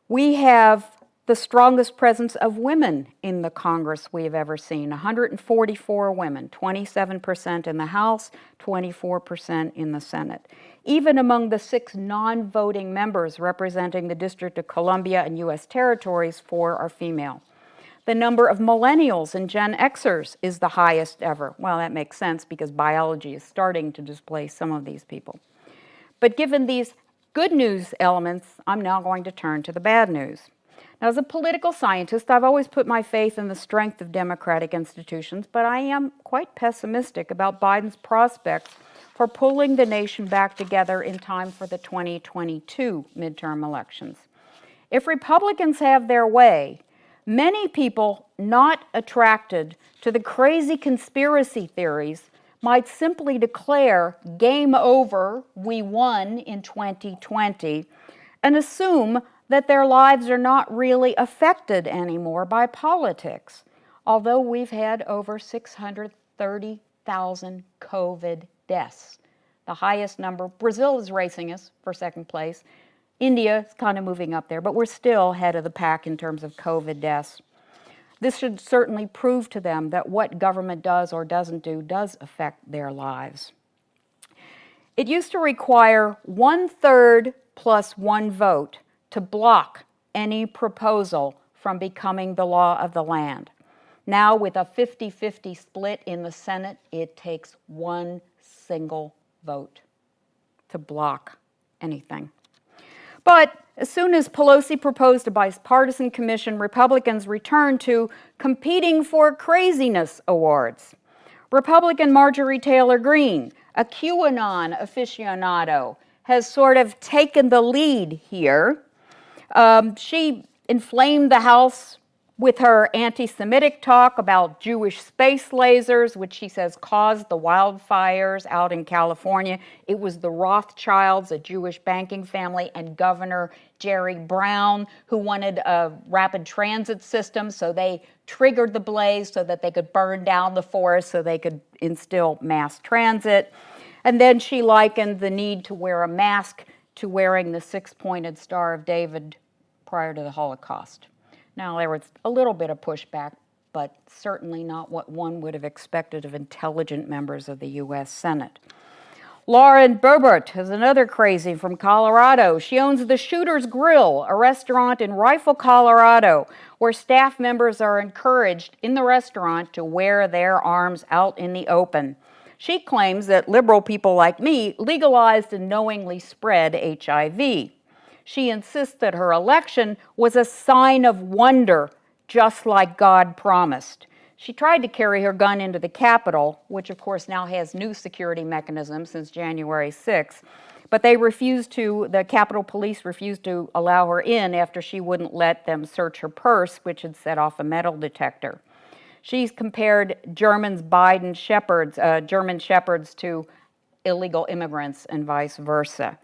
We have the strongest presence of women in the Congress we have ever seen, 144 women, 27% in the House, 24% in the Senate. Even among the 6 non-voting members representing the District of Columbia and U.S. territories, 4 are female. The number of millennials and Gen Xers is the highest ever. Well, that makes sense because biology is starting to displace some of these people. But given these good news elements, I'm now going to turn to the bad news. Now, as a political scientist, I've always put my faith in the strength of democratic institutions, but I am quite pessimistic about Biden's prospects for pulling the nation back together in time for the 2022 midterm elections. If Republicans have their way, Many people not attracted to the crazy conspiracy theories might simply declare game over, we won in 2020, and assume that their lives are not really affected anymore by politics, although we've had over 630,000 COVID deaths, the highest number. Brazil is racing us for second place. India is kind of moving up there, but we're still head of the pack in terms of COVID deaths. This should certainly prove to them that what government does or doesn't do does affect their lives. It used to require 1/3 plus one vote to block any proposal from becoming the law of the land. Now, with a 50-50 split in the Senate, it takes one single vote to block anything. But as soon as Pelosi proposed a bipartisan commission, Republicans returned to competing for craziness awards. Republican Marjorie Taylor Greene, a QAnon aficionado, has sort of taken the lead here. She inflamed the House with her anti-Semitic talk about Jewish space lasers, which she says caused the wildfires out in California. It was the Rothschilds, a Jewish banking family, and Governor Jerry Brown, who wanted a rapid transit system, so they triggered the blaze so that they could burn down the forest so they could instill mass transit. And then she likened the need to wear a mask to wearing the six-pointed Star of David prior to the Holocaust. Now, there was a little bit of pushback, but certainly not what one would have expected of intelligent members of the U.S. Senate. Lauren Boebert is another crazy from Colorado. She owns the Shooter's Grill, a restaurant in Rifle, Colorado, where staff members are encouraged in the restaurant to wear their arms out in the open. She claims that liberal people like me legalized and knowingly spread HIV. She insists that her election was a sign of wonder, just like God promised. She tried to carry her gun into the Capitol, which of course now has new security mechanisms since January 6th, but the Capitol Police refused to allow her in after she wouldn't let them search her purse, which had set off a metal detector. She's compared German shepherds to illegal immigrants and vice versa.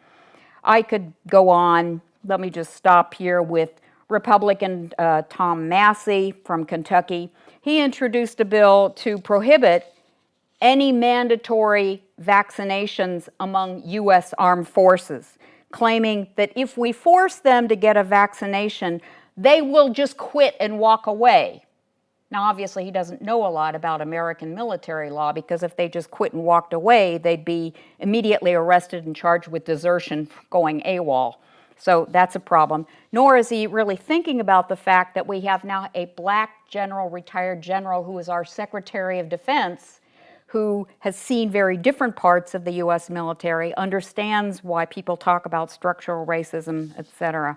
I could go on. Let me just stop here with Republican Tom Massey from Kentucky. He introduced a bill to prohibit any mandatory vaccinations among U.S. armed forces, claiming that if we force them to get a vaccination, they will just quit and walk away. Now, obviously, he doesn't know a lot about American military law, because if they just quit and walked away, they'd be immediately arrested and charged with desertion for going AWOL. So that's a problem. Nor is he really thinking about the fact that we have now a black general, retired general, who is our Secretary of Defense, who has seen very different parts of the U.S. military, understands why people talk about structural racism, etc.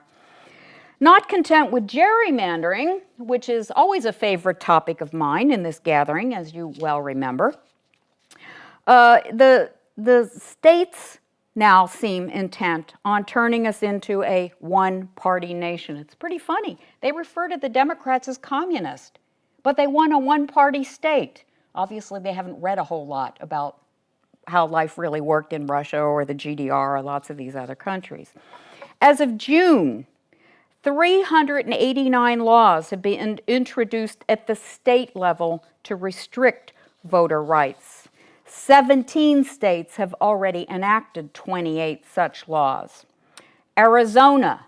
Not content with gerrymandering, which is always a favorite topic of mine in this gathering, as you well remember, the states now seem intent on turning us into a one-party nation. It's pretty funny. They refer to the Democrats as communist, but they want a one-party state. Obviously, they haven't read a whole lot about how life really worked in Russia or the GDR or lots of these other countries. As of June, 389 laws have been introduced at the state level to restrict voter rights. 17 states have already enacted 28 such laws. Arizona,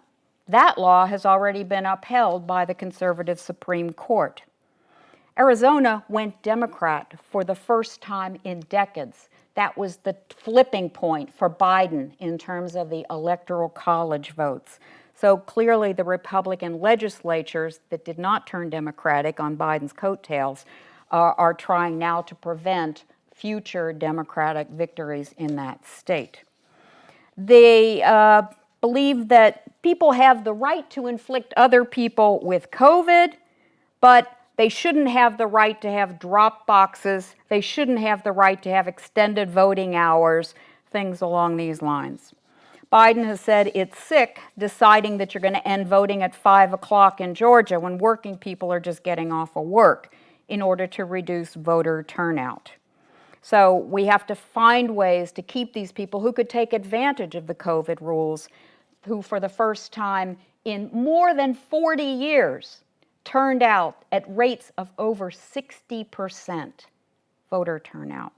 that law has already been upheld by the conservative Supreme Court. Arizona went Democrat for the first time in decades. That was the flipping point for Biden in terms of the Electoral College votes. So clearly the Republican legislatures that did not turn Democratic on Biden's coattails are trying now to prevent future Democratic victories in that state. They believe that people have the right to inflict other people with COVID, but they shouldn't have the right to have drop boxes. They shouldn't have the right to have extended voting hours, things along these lines. Biden has said it's sick deciding that you're going to end voting at 5 o'clock in Georgia when working people are just getting off of work in order to reduce voter turnout. So we have to find ways to keep these people who could take advantage of the COVID rules, who for the first time in more than 40 years turned out at rates of over 60% voter turnout.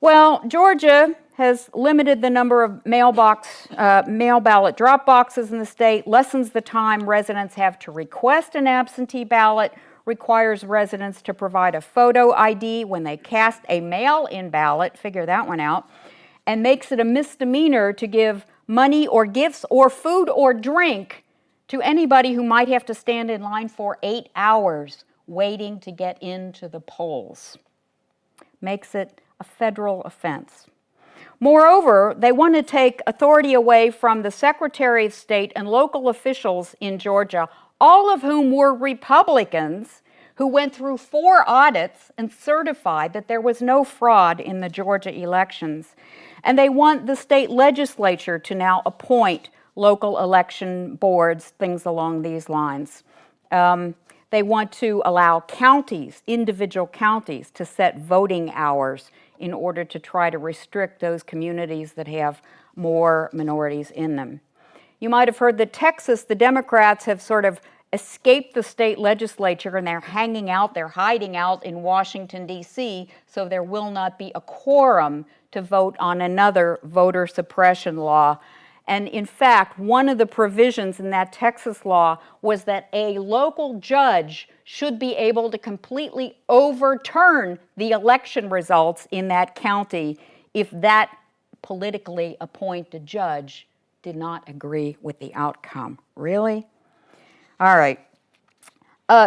Well, Georgia has limited the number of mail ballot drop boxes in the state, lessens the time residents have to request an absentee ballot, requires residents to provide a photo ID when they cast a mail-in ballot, figure that one out, and makes it a misdemeanor to give money or gifts or food or drink to anybody who might have to stand in line for 8 hours waiting to get into the polls. Makes it a federal offense. Moreover, they want to take authority away from the Secretary of State and local officials in Georgia, all of whom were Republicans who went through 4 audits and certified that there was no fraud in the Georgia elections. And they want the state legislature to now appoint local election boards, things along these lines. They want to allow counties, individual counties, to set voting hours in order to try to restrict those communities that have more minorities in them. You might have heard that Texas, the Democrats have sort of escaped the state legislature and they're hanging out, they're hiding out in Washington, D.C., so there will not be a quorum to vote on another voter suppression law. And in fact, one of the provisions in that Texas law was that a local judge should be able to completely overturn the election results in that county if that politically appointed judge did not agree with the outcome. Really? All right.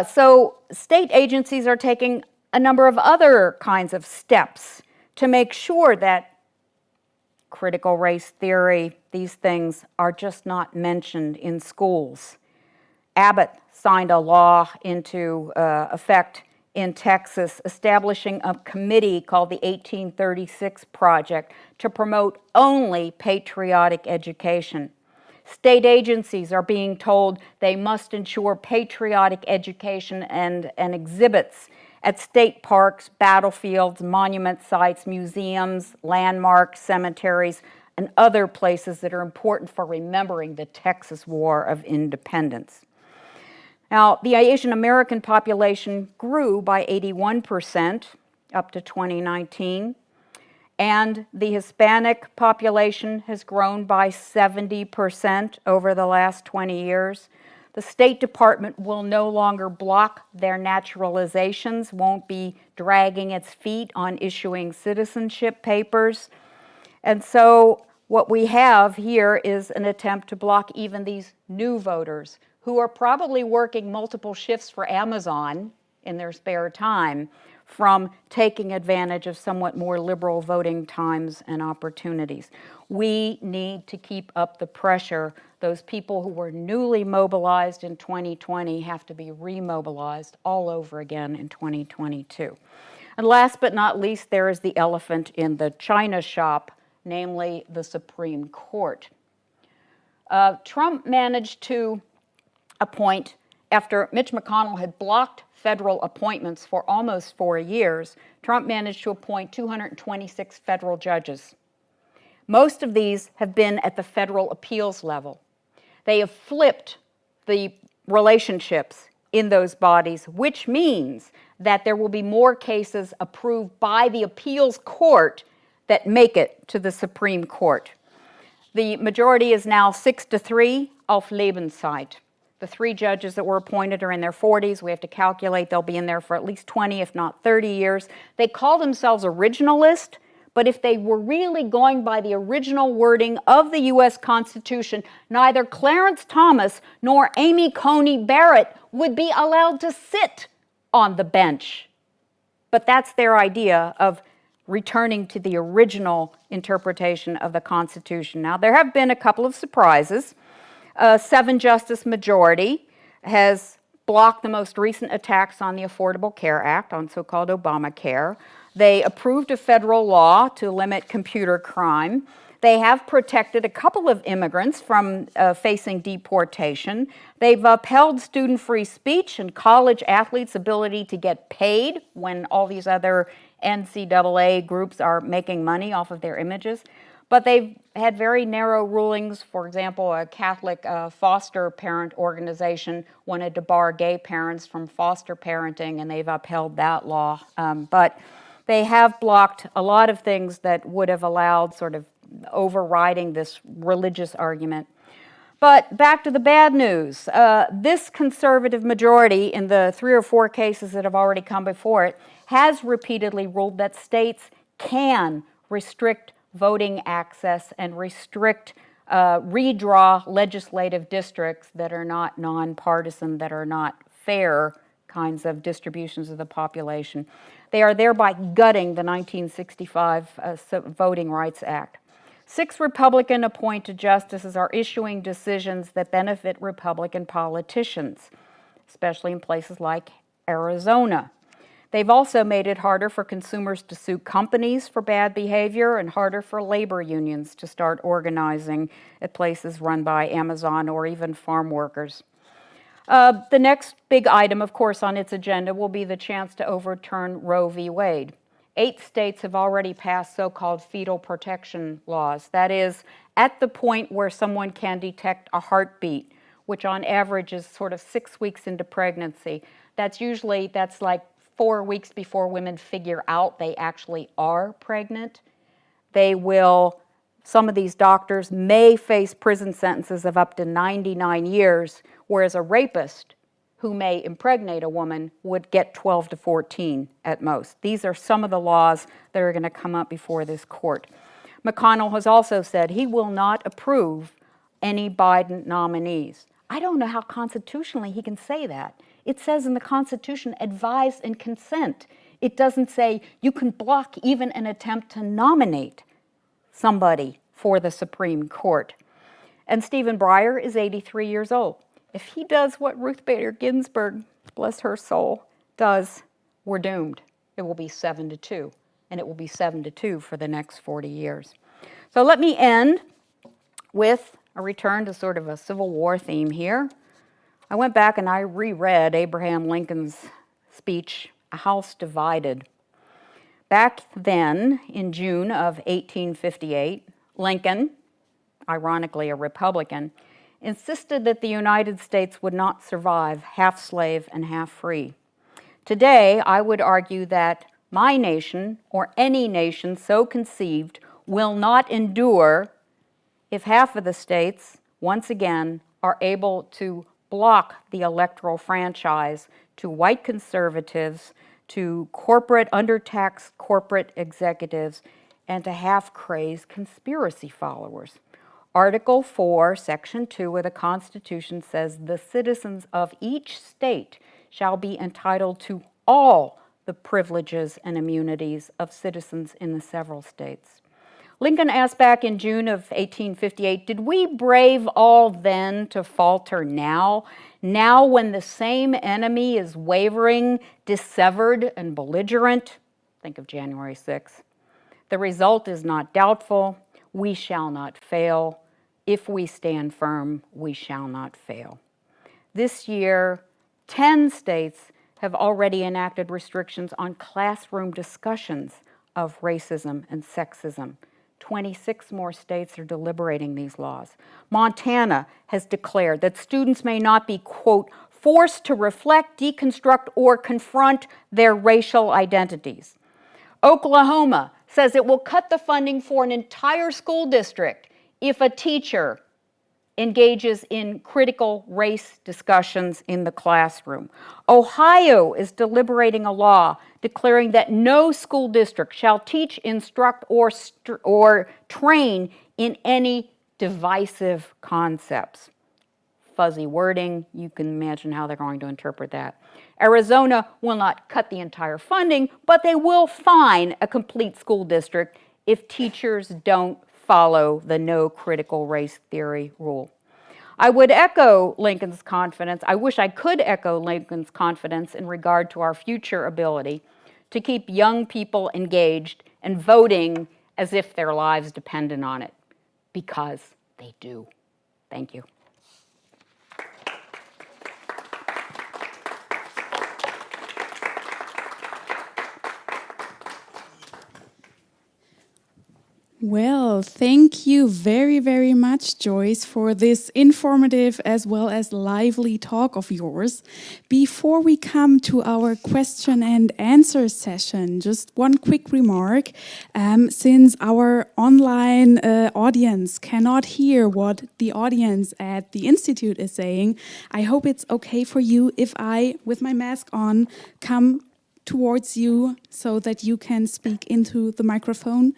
So state agencies are taking a number of other kinds of steps to make sure that critical race theory, these things are just not mentioned in schools. Abbott signed a law into effect in Texas, establishing a committee called the 1836 Project to promote only patriotic education. State agencies are being told they must ensure patriotic education and exhibits at state parks, battlefields, monument sites, museums, landmarks, cemeteries, and other places that are important for remembering the Texas War of Independence. Now, the Asian American population grew by 81% up to 2019, and the Hispanic population has grown by 70% over the last 20 years. The State Department will no longer block their naturalizations, won't be dragging its feet on issuing citizenship papers. And so what we have here is an attempt to block even these new voters who are probably working multiple shifts for Amazon in their spare time from taking advantage of somewhat more liberal voting times and opportunities. We need to keep up the pressure. Those people who were newly mobilized in 2020 have to be remobilized all over again in 2022. And last but not least, there is the elephant in the china shop, namely the Supreme Court. Trump managed to appoint, after Mitch McConnell had blocked federal appointments for almost 4 years, Trump managed to appoint 226 federal judges. Most of these have been at the federal appeals level. They have flipped the relationships in those bodies, which means that there will be more cases approved by the appeals court that make it to the Supreme Court. The majority is now 6-3 auf Lebenszeit. The 3 judges that were appointed are in their 40s. We have to calculate they'll be in there for at least 20, if not 30 years. They call themselves originalist, but if they were really going by the original wording of the U.S. Constitution, neither Clarence Thomas nor Amy Coney Barrett would be allowed to sit on the bench. But that's their idea of returning to the original interpretation of the Constitution. Now, there have been a couple of surprises. 7-justice majority has blocked the most recent attacks on the Affordable Care Act, on so-called Obamacare. They approved a federal law to limit computer crime. They have protected a couple of immigrants from facing deportation. They've upheld student free speech and college athletes' ability to get paid when all these other NCAA groups are making money off of their images. But they've had very narrow rulings. For example, a Catholic foster parent organization wanted to bar gay parents from foster parenting, and they've upheld that law. But they have blocked a lot of things that would have allowed sort of overriding this religious argument. But back to the bad news. This conservative majority in the 3 or 4 cases that have already come before it has repeatedly ruled that states can restrict voting access and restrict, redraw legislative districts that are not nonpartisan, that are not fair kinds of distributions of the population. They are thereby gutting the 1965 Voting Rights Act. 6 Republican appointed justices are issuing decisions that benefit Republican politicians, especially in places like Arizona. They've also made it harder for consumers to sue companies for bad behavior and harder for labor unions to start organizing at places run by Amazon or even farm workers. The next big item, of course, on its agenda will be the chance to overturn Roe v. Wade. 8 states have already passed so-called fetal protection laws. That is, at the point where someone can detect a heartbeat, which on average is sort of 6 weeks into pregnancy. That's like 4 weeks before women figure out they actually are pregnant. Some of these doctors may face prison sentences of up to 99 years, whereas a rapist who may impregnate a woman would get 12 to 14 at most. These are some of the laws that are going to come up before this court. McConnell has also said he will not approve any Biden nominees. I don't know how constitutionally he can say that. It says in the Constitution, advise and consent. It doesn't say you can block even an attempt to nominate somebody for the Supreme Court. And Stephen Breyer is 83 years old. If he does what Ruth Bader Ginsburg, bless her soul, does, we're doomed. It will be 7-2, and it will be 7-2 for the next 40 years. So let me end with a return to sort of a Civil War theme here. I went back and I reread Abraham Lincoln's speech, A House Divided. Back then, in June of 1858, Lincoln, ironically a Republican, insisted that the United States would not survive half slave and half free. Today, I would argue that my nation, or any nation so conceived, will not endure if half of the states, once again, are able to block the electoral franchise to white conservatives, to undertaxed corporate executives, and to half-crazed conspiracy followers. Article 4, Section 2 of the Constitution says the citizens of each state shall be entitled to all the privileges and immunities of citizens in the several states. Lincoln asked back in June of 1858, did we brave all then to falter now? Now when the same enemy is wavering, dissevered, and belligerent? Think of January 6th. The result is not doubtful. We shall not fail. If we stand firm, we shall not fail. This year, 10 states have already enacted restrictions on classroom discussions of racism and sexism. 26 more states are deliberating these laws. Montana has declared that students may not be, quote, forced to reflect, deconstruct, or confront their racial identities. Oklahoma says it will cut the funding for an entire school district if a teacher engages in critical race discussions in the classroom. Ohio is deliberating a law declaring that no school district shall teach, instruct, or train in any divisive concepts. Fuzzy wording, you can imagine how they're going to interpret that. Arizona will not cut the entire funding, but they will fine a complete school district if teachers don't follow the no critical race theory rule. I would echo Lincoln's confidence. I wish I could echo Lincoln's confidence in regard to our future ability to keep young people engaged and voting as if their lives depended on it. because they do. Thank you. Well, thank you very, very much, Joyce, for this informative as well as lively talk of yours. Before we come to our question and answer session, just one quick remark. Since our online audience cannot hear what the audience at the Institute is saying, I hope it's okay for you if I, with my mask on, come towards you so that you can speak into the microphone.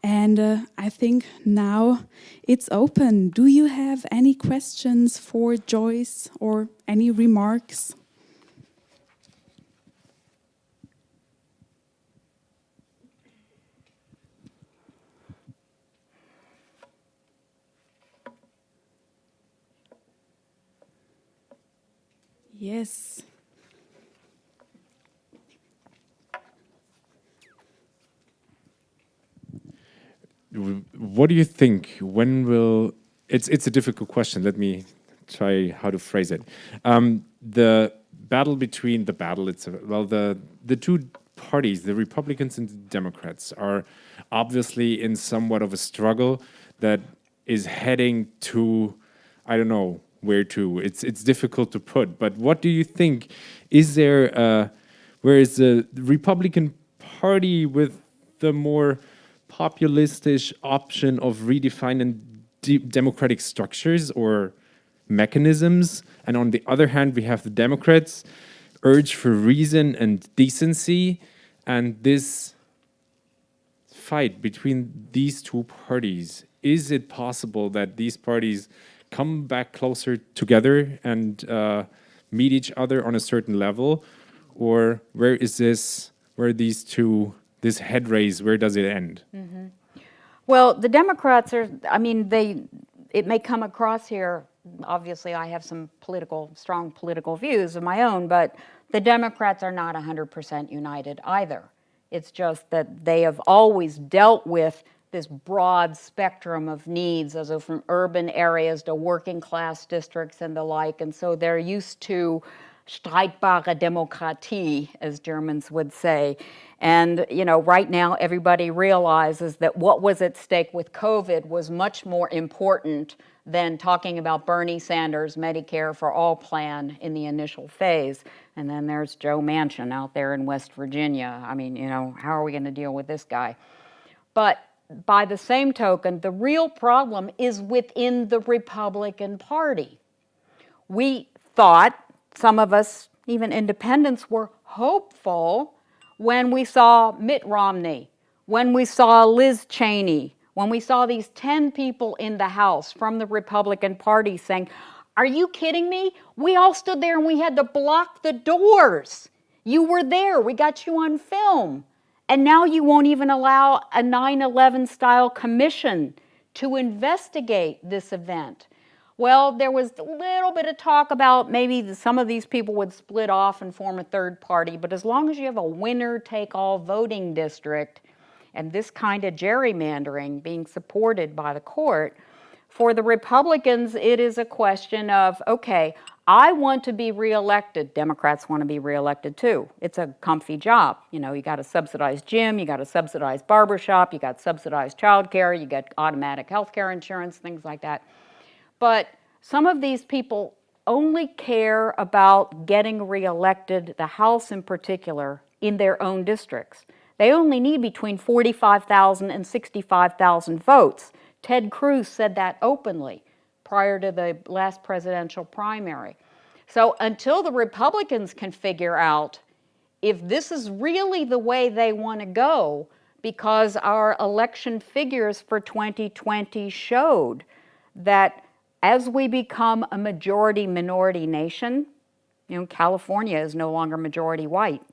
And I think now it's open. Do you have any questions for Joyce or any remarks? Yes. What do you think? When will it's a difficult question. Let me try how to phrase it. The battle between the two parties, the Republicans and the Democrats, are obviously in somewhat of a struggle that is heading to, I don't know where to. It's difficult to put. But what do you think? Is there where is the Republican Party with the more populistish option of redefining democratic structures or mechanisms, and on the other hand we have the Democrats urge for reason and decency, and this fight between these two parties, is it possible that these parties come back closer together and meet each other on a certain level, or where these two, this head race, where does it end? Mm-hmm. Well, the Democrats are, I mean, it may come across here, obviously I have some strong political views of my own, but the Democrats are not 100% united either. It's just that they have always dealt with this broad spectrum of needs, as of from urban areas to working class districts and the like, and so they're used to streitbare Demokratie, as Germans would say. And, you know, right now everybody realizes that what was at stake with COVID was much more important than talking about Bernie Sanders' Medicare for All plan in the initial phase. And then there's Joe Manchin out there in West Virginia. I mean, you know, how are we going to deal with this guy? But by the same token, the real problem is within the Republican Party. We thought, some of us, even independents, were hopeful when we saw Mitt Romney, when we saw Liz Cheney, when we saw these 10 people in the House from the Republican Party saying, "Are you kidding me? We all stood there and we had to block the doors. You were there, we got you on film. And now you won't even allow a 9/11 style commission to investigate this event." Well, there was a little bit of talk about maybe some of these people would split off and form a third party, but as long as you have a winner-take-all voting district and this kind of gerrymandering being supported by the court, for the Republicans, it is a question of, okay, I want to be reelected. Democrats want to be reelected too. It's a comfy job. You know, you got a subsidized gym, you got a subsidized barbershop, you got subsidized childcare, you got automatic health care insurance, things like that. But some of these people only care about getting reelected, the House in particular, in their own districts. They only need between 45,000 and 65,000 votes. Ted Cruz said that openly prior to the last presidential primary. So until the Republicans can figure out if this is really the way they want to go, because our election figures for 2020 showed that as we become a majority-minority nation, you know, California is no longer majority white.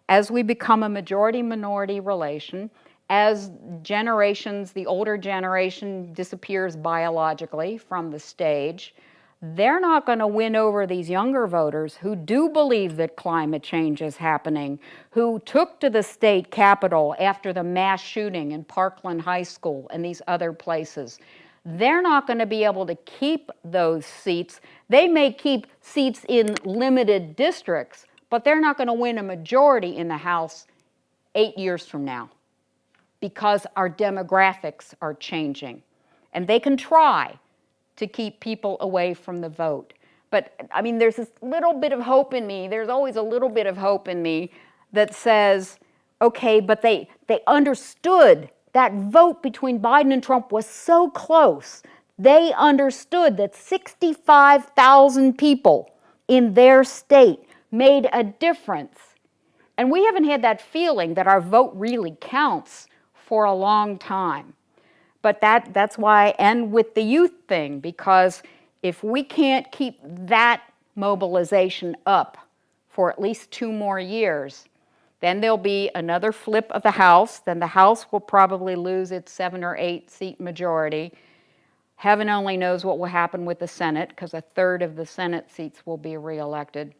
As we become a majority-minority relation, as generations, the older generation disappears biologically from the stage, they're not going to win over these younger voters who do believe that climate change is happening, who took to the state capitol after the mass shooting in Parkland High School and these other places. they're not going to be able to keep those seats. They may keep seats in limited districts, but they're not going to win a majority in the House 8 years from now because our demographics are changing. And they can try to keep people away from the vote. But, I mean, there's this little bit of hope in me. There's always a little bit of hope in me that says, okay, but they understood that vote between Biden and Trump was so close. They understood that 65,000 people in their state made a difference. And we haven't had that feeling that our vote really counts for a long time. But that's why, and with the youth thing, because if we can't keep that mobilization up for at least 2 more years, then there'll be another flip of the House. Then the House will probably lose its 7 or 8 seat majority. Heaven only knows what will happen with the Senate, because 1/3 of the Senate seats will be reelected.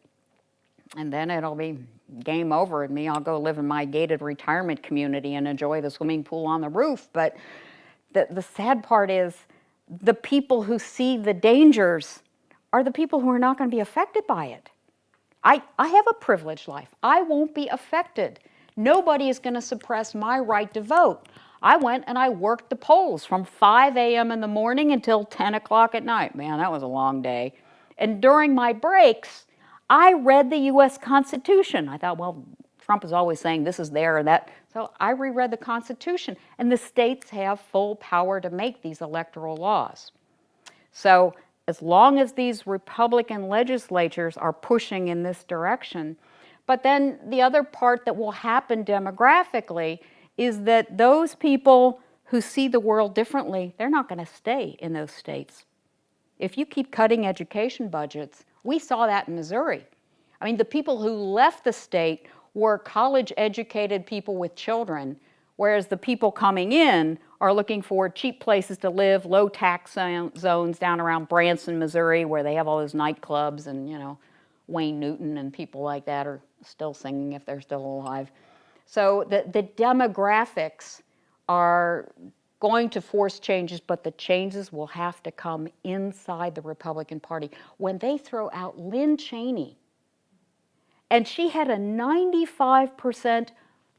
And then it'll be game over and me. I'll go live in my gated retirement community and enjoy the swimming pool on the roof. But the sad part is the people who see the dangers are the people who are not going to be affected by it. I have a privileged life. I won't be affected. Nobody is going to suppress my right to vote. I went and I worked the polls from 5 a.m. in the morning until 10 o'clock at night. Man, that was a long day. And during my breaks, I read the U.S. Constitution. I thought, well, Trump is always saying this is there or that. So I reread the Constitution. And the states have full power to make these electoral laws. So as long as these Republican legislatures are pushing in this direction, but then the other part that will happen demographically is that those people who see the world differently, they're not going to stay in those states. If you keep cutting education budgets, we saw that in Missouri. I mean, the people who left the state were college-educated people with children, whereas the people coming in are looking for cheap places to live, low tax zones down around Branson, Missouri, where they have all those nightclubs and, you know, Wayne Newton and people like that are still singing if they're still alive. So the demographics are going to force changes, but the changes will have to come inside the Republican Party. When they throw out Lynn Cheney, and she had a 95%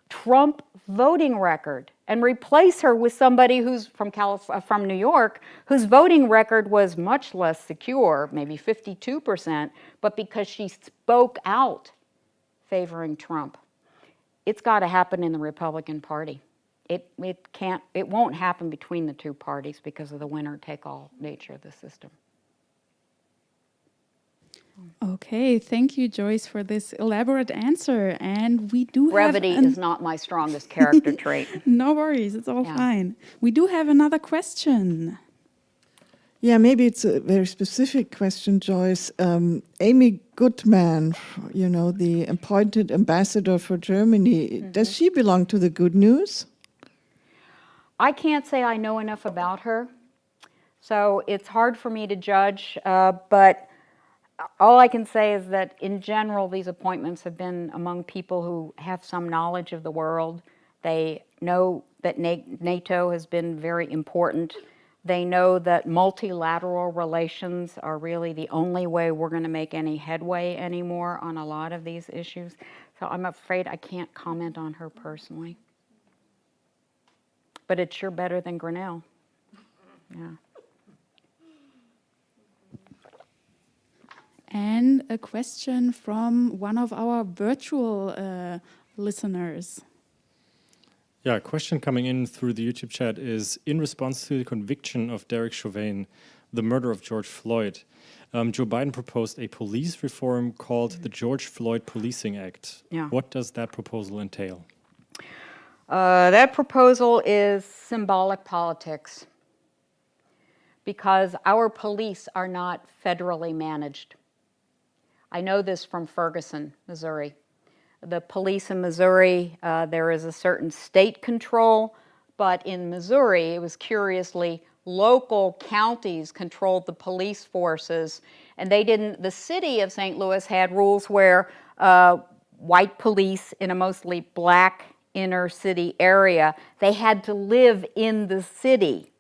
Trump voting record, and replace her with somebody who's from New York, whose voting record was much less secure, maybe 52%, but because she spoke out favoring Trump. It's got to happen in the Republican Party. It won't happen between the two parties because of the winner-take-all nature of the system. Okay, thank you, Joyce, for this elaborate answer. And we do Brevity have is not my strongest character trait. No worries, it's all fine. We do have another question. Yeah, maybe it's a very specific question, Joyce. Amy Goodman, you know, the appointed ambassador for Germany, does she belong to the good news? I can't say I know enough about her, so it's hard for me to judge, but all I can say is that in general, these appointments have been among people who have some knowledge of the world. They know that NATO has been very important. They know that multilateral relations are really the only way we're going to make any headway anymore on a lot of these issues. So I'm afraid I can't comment on her personally. But it's sure better than Grinnell. Yeah. And a question from one of our virtual listeners. Yeah, a question coming in through the YouTube chat is, in response to the conviction of Derek Chauvin, the murder of George Floyd, Joe Biden proposed a police reform called the George Floyd Policing Act. Yeah. What does that proposal entail? That proposal is symbolic politics because our police are not federally managed. I know this from Ferguson, Missouri. The police in Missouri, there is a certain state control, but in Missouri, it was curiously local counties controlled the police forces, and they didn't. The city of St. Louis had rules where white police in a mostly black inner city area, they had to live in the city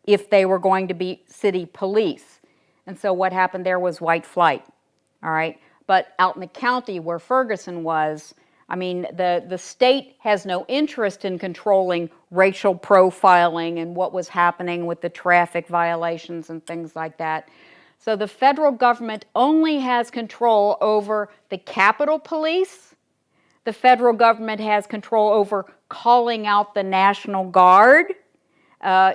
if they were going to be city police. And so what happened there was white flight, all right? But out in the county where Ferguson was, I mean, the state has no interest in controlling racial profiling and what was happening with the traffic violations and things like that. So the federal government only has control over the Capitol Police. The federal government has control over calling out the National Guard.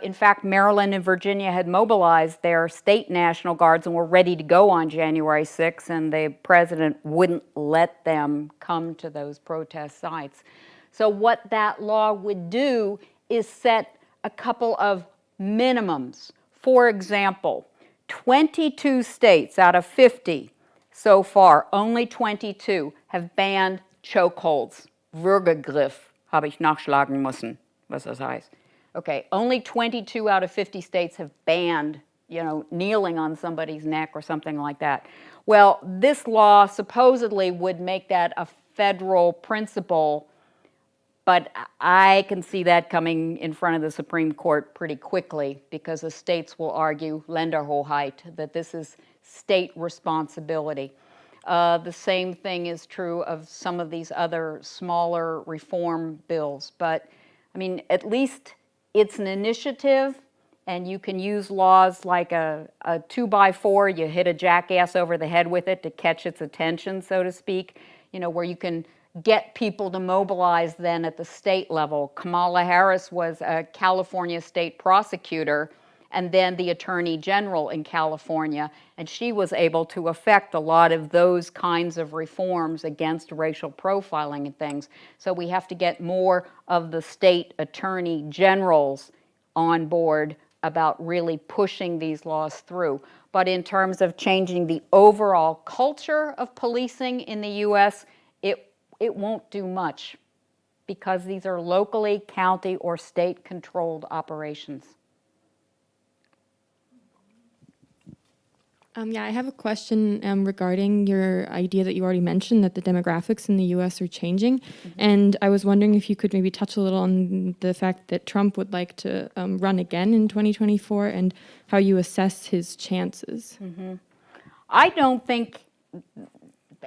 In fact, Maryland and Virginia had mobilized their state National Guards and were ready to go on January 6th, and the president wouldn't let them come to those protest sites. So what that law would do is set a couple of minimums. For example, 22 states out of 50 so far, only 22 have banned chokeholds. Würgegriff habe ich nachschlagen müssen, was das heißt. Okay, only 22 out of 50 states have banned, kneeling on somebody's neck or something like that. Well, this law supposedly would make that a federal principle, but I can see that coming in front of the Supreme Court pretty quickly because the states will argue, Länderhoheit, that this is state responsibility. The same thing is true of some of these other smaller reform bills, but I mean, at least it's an initiative, and you can use laws like a 2x4, you hit a jackass over the head with it to catch its attention, so to speak, where you can get people to mobilize then at the state level. Kamala Harris was a California state prosecutor and then the Attorney General in California, and she was able to affect a lot of those kinds of reforms against racial profiling and things. So we have to get more of the state attorney generals on board about really pushing these laws through. But in terms of changing the overall culture of policing in the U.S., it won't do much because these are locally, county, or state-controlled operations. Yeah, I have a question regarding your idea that you already mentioned that the demographics in the U.S. are changing. And I was wondering if you could maybe touch a little on the fact that Trump would like to run again in 2024 and how you assess his chances. I don't think,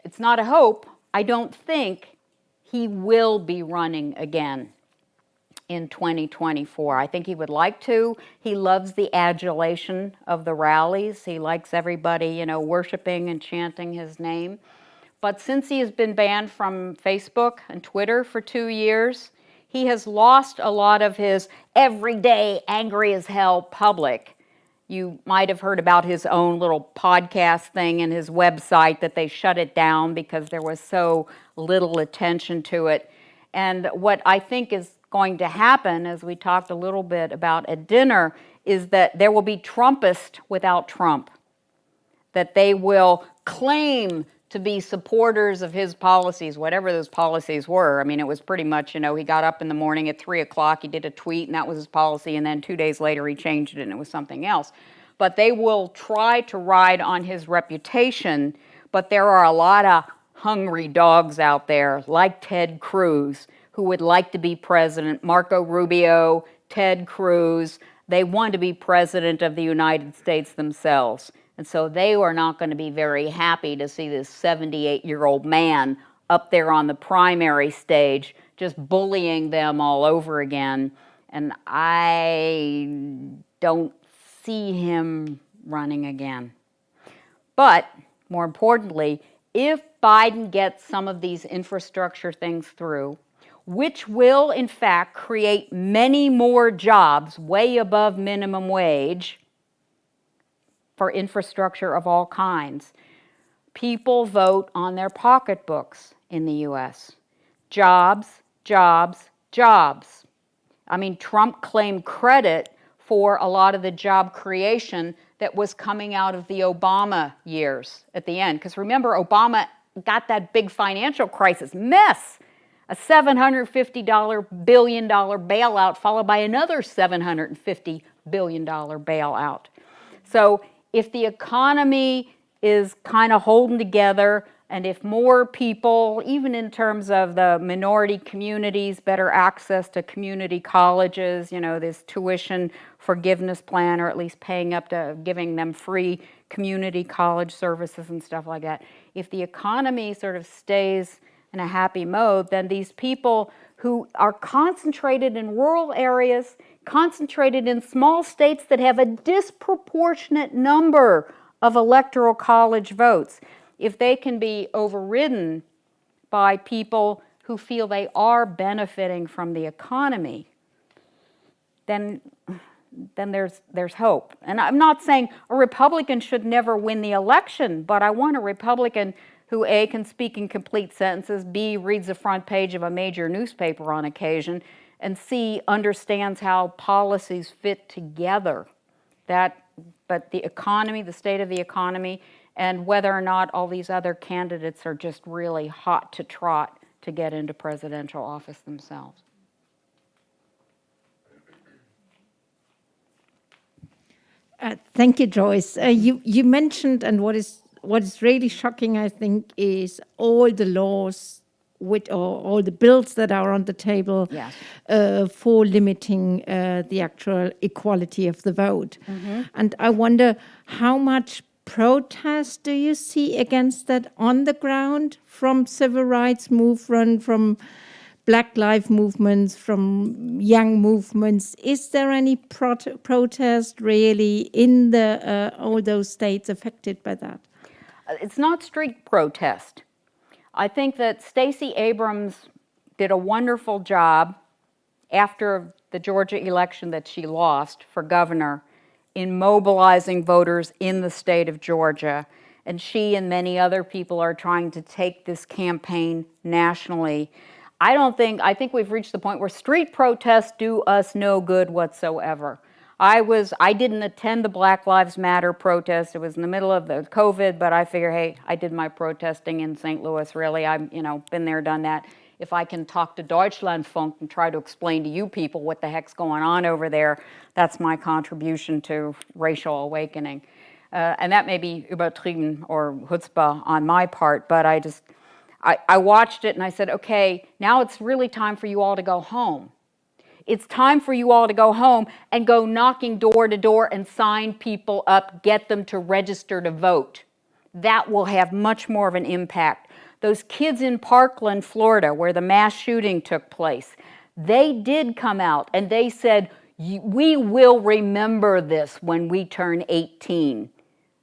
it's not a hope, I don't think he will be running again in 2024. I think he would like to. He loves the adulation of the rallies. He likes everybody, worshiping and chanting his name. But since he has been banned from Facebook and Twitter for 2 years, he has lost a lot of his everyday angry as hell public. You might have heard about his own little podcast thing and his website that they shut it down because there was so little attention to it. And what I think is going to happen, as we talked a little bit about at dinner, is that there will be Trumpists without Trump. That they will claim to be supporters of his policies, whatever those policies were. I mean, it was pretty much, he got up in the morning at 3 o'clock, he did a tweet, and that was his policy, and then 2 days later he changed it and it was something else. But they will try to ride on his reputation, but there are a lot of hungry dogs out there, like Ted Cruz, who would like to be president. Marco Rubio, Ted Cruz, they want to be president of the United States themselves. And so they are not going to be very happy to see this 78-year-old man up there on the primary stage just bullying them all over again. And I don't see him running again. But more importantly, if Biden gets some of these infrastructure things through, which will, in fact, create many more jobs way above minimum wage for infrastructure of all kinds. People vote on their pocketbooks in the U.S. Jobs, jobs, jobs. I mean, Trump claimed credit for a lot of the job creation that was coming out of the Obama years at the end. Because remember, Obama got that big financial crisis mess. A $750 billion bailout followed by another $750 billion bailout. So if the economy is kind of holding together, And if more people, even in terms of the minority communities, better access to community colleges, you know, this tuition forgiveness plan, or at least paying up to giving them free community college services and stuff like that. If the economy sort of stays in a happy mode, then these people who are concentrated in rural areas, concentrated in small states that have a disproportionate number of electoral college votes, if they can be overridden by people who feel they are benefiting from the economy, then there's hope. And I'm not saying a Republican should never win the election, but I want a Republican who A, can speak in complete sentences, B, reads the front page of a major newspaper on occasion, and C, understands how policies fit together. But the economy, the state of the economy, and whether or not all these other candidates are just really hot to trot to get into presidential office themselves. Thank you, Joyce. You mentioned, and what is really shocking, I think, is all the laws or all the bills that are on the table. Yes. For limiting the actual equality of the vote. And I wonder, how much protest do you see against that on the ground, from civil rights movement, from Black Lives movements, from young movements? Is there any protest really in all those states affected by that? It's not street protest. I think that Stacey Abrams did a wonderful job after the Georgia election that she lost for governor in mobilizing voters in the state of Georgia. And she and many other people are trying to take this campaign nationally. I think we've reached the point where street protests do us no good whatsoever. I didn't attend the Black Lives Matter protest. It was in the middle of the COVID, but I figure, hey, I did my protesting in St. Louis, really. I've, been there, done that. If I can talk to Deutschlandfunk and try to explain to you people what the heck's going on over there, that's my contribution to racial awakening. And that may be übertrieben or chutzpah on my part, but I watched it and I said, okay, now it's really time for you all to go home. It's time for you all to go home and go knocking door to door and sign people up, get them to register to vote. That will have much more of an impact. Those kids in Parkland, Florida, where the mass shooting took place, they did come out and they said, we will remember this when we turn 18.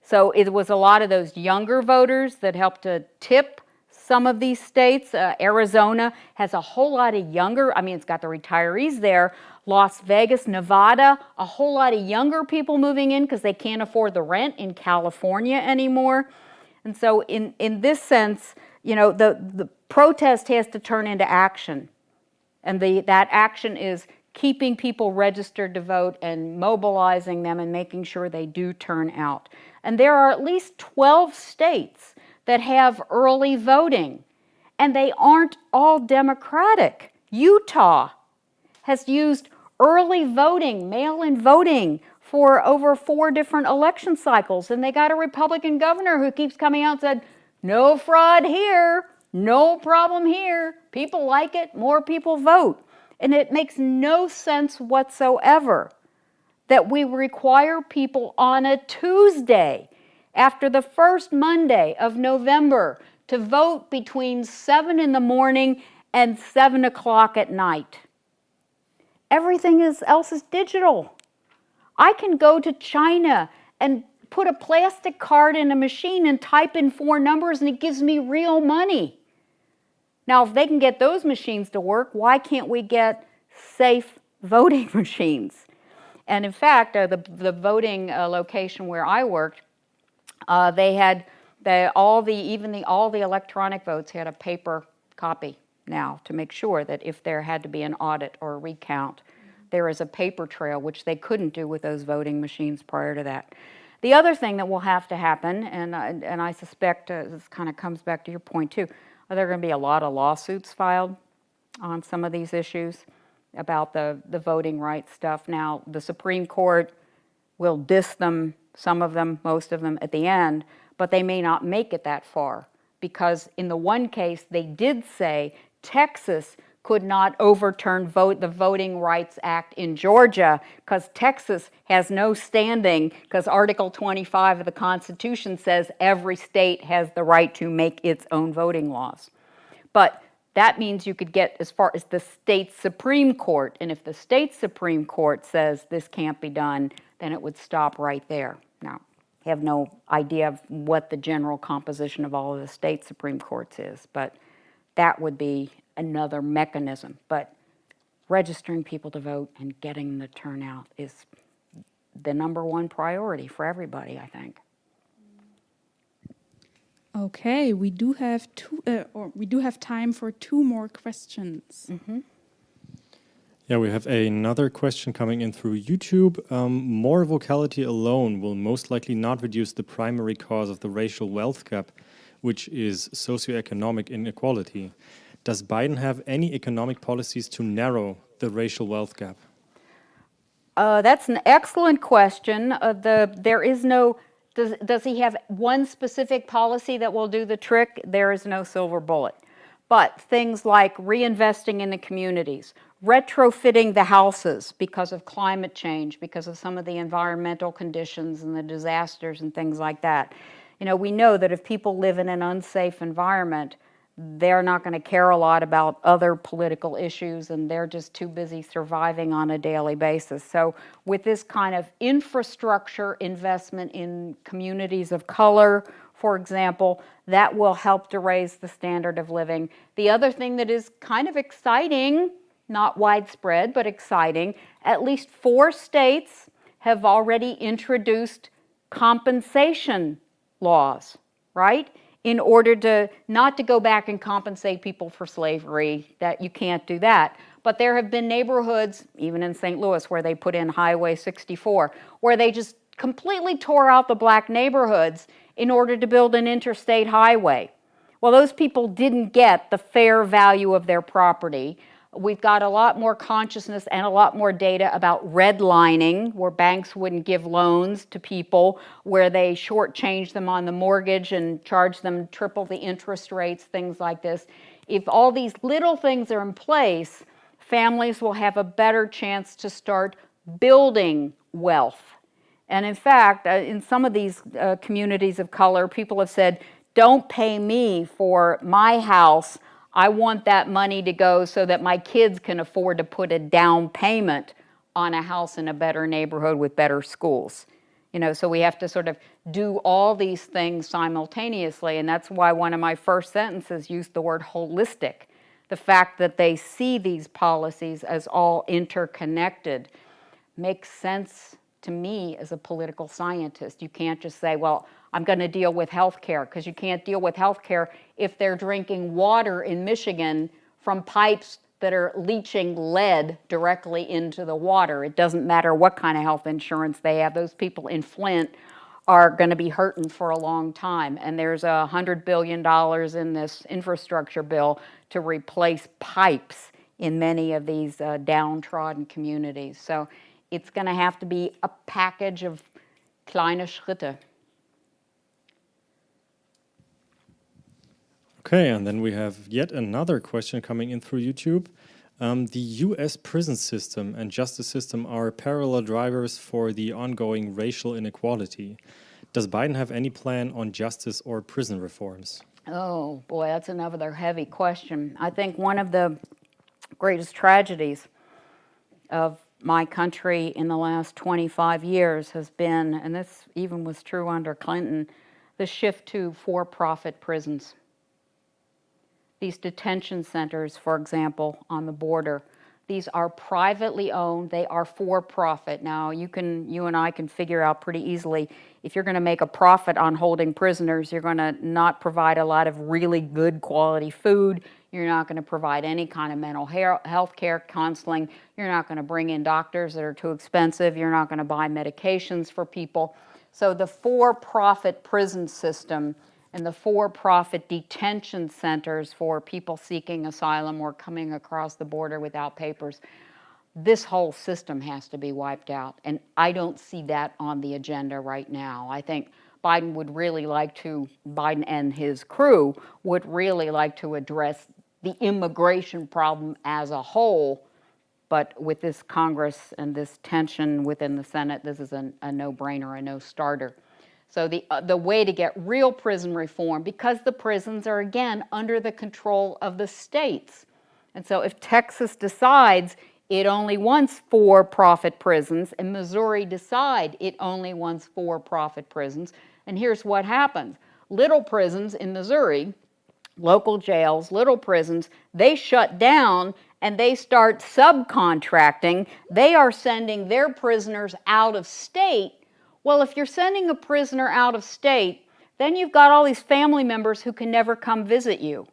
So it was a lot of those younger voters that helped to tip some of these states. Arizona has a whole lot of younger, it's got the retirees there. Las Vegas, Nevada, a whole lot of younger people moving in because they can't afford the rent in California anymore. And so in this sense, the protest has to turn into action. And that action is keeping people registered to vote and mobilizing them and making sure they do turn out. And there are at least 12 states that have early voting, and they aren't all Democratic. Utah has used early voting, mail-in voting, for over 4 different election cycles, and they got a Republican governor who keeps coming out and said, no fraud here, no problem here, people like it, more people vote. And it makes no sense whatsoever that we require people on a Tuesday after the first Monday of November to vote between 7 in the morning and 7 o'clock at night. Everything else is digital. I can go to China and put a plastic card in a machine and type in 4 numbers and it gives me real money. Now, if they can get those machines to work, why can't we get safe voting machines? And in fact, the voting location where I worked, they had all the electronic votes had a paper copy now to make sure that if there had to be an audit or a recount, there is a paper trail, which they couldn't do with those voting machines prior to that. The other thing that will have to happen, and I suspect this kind of comes back to your point too, there are going to be a lot of lawsuits filed on some of these issues about the voting rights stuff. Now, the Supreme Court will diss them, some of them, most of them, at the end, but they may not make it that far because in the one case they did say Texas could not overturn the Voting Rights Act in Georgia because Texas has no standing because Article 25 of the Constitution says every state has the right to make its own voting laws. But that means you could get as far as the state Supreme Court, and if the state Supreme Court says this can't be done, then it would stop right there. Now, I have no idea of what the general composition of all of the state Supreme Courts is, but that would be another mechanism. But registering people to vote and getting the turnout is the #1 priority for everybody, I think. Okay, we do have time for 2 more questions. Yeah, we have another question coming in through YouTube. More vocality alone will most likely not reduce the primary cause of the racial wealth gap, which is socioeconomic inequality. Does Biden have any economic policies to narrow the racial wealth gap? That's an excellent question. There is no, does he have one specific policy that will do the trick? There is no silver bullet. But things like reinvesting in the communities, retrofitting the houses because of climate change, because of some of the environmental conditions and the disasters and things like that. You know, we know that if people live in an unsafe environment, they're not going to care a lot about other political issues, and they're just too busy surviving on a daily basis. So with this kind of infrastructure investment in communities of color, for example, that will help to raise the standard of living. The other thing that is kind of exciting, not widespread, but exciting, at least 4 states have already introduced compensation laws, right? In order to not to go back and compensate people for slavery, that you can't do that. But there have been neighborhoods, even in St. Louis, where they put in Highway 64, where they just completely tore out the black neighborhoods in order to build an interstate highway. Well, those people didn't get the fair value of their property. We've got a lot more consciousness and a lot more data about redlining, where banks wouldn't give loans to people, where they shortchange them on the mortgage and charge them triple the interest rates, things like this. If all these little things are in place, families will have a better chance to start building wealth. And in fact, in some of these communities of color, people have said, don't pay me for my house. I want that money to go so that my kids can afford to put a down payment on a house in a better neighborhood with better schools. You know, so we have to sort of do all these things simultaneously, and that's why one of my first sentences used the word holistic. The fact that they see these policies as all interconnected makes sense to me as a political scientist. You can't just say, well, I'm going to deal with health care, because you can't deal with health care if they're drinking water in Michigan from pipes that are leaching lead directly into the water. It doesn't matter what kind of health insurance they have. Those people in Flint are going to be hurting for a long time. And there's $100 billion in this infrastructure bill to replace pipes in many of these downtrodden communities. So it's going to have to be a package of kleine Schritte. Okay, and then we have yet another question coming in through YouTube. The US prison system and justice system are parallel drivers for the ongoing racial inequality. Does Biden have any plan on justice or prison reforms? Oh boy, that's another heavy question. I think one of the greatest tragedies of my country in the last 25 years has been, and this even was true under Clinton, the shift to for-profit prisons. These detention centers, for example, on the border, these are privately owned, they are for-profit. Now, you and I can figure out pretty easily, if you're going to make a profit on holding prisoners, you're going to not provide a lot of really good quality food, you're not going to provide any kind of mental health care counseling, you're not going to bring in doctors that are too expensive, you're not going to buy medications for people. So the for-profit prison system and the for-profit detention centers for people seeking asylum or coming across the border without papers, this whole system has to be wiped out. And I don't see that on the agenda right now. I think Biden would really like to, Biden and his crew would really like to address the immigration problem as a whole. But with this Congress and this tension within the Senate, this is a no-brainer, a no-starter. So the way to get real prison reform, because the prisons are, again, under the control of the states. And so if Texas decides it only wants for-profit prisons, and Missouri decide it only wants for-profit prisons, and here's what happens. Little prisons in Missouri, local jails, little prisons, they shut down and they start subcontracting. They are sending their prisoners out of state. Well, if you're sending a prisoner out of state, then you've got all these family members who can never come visit you.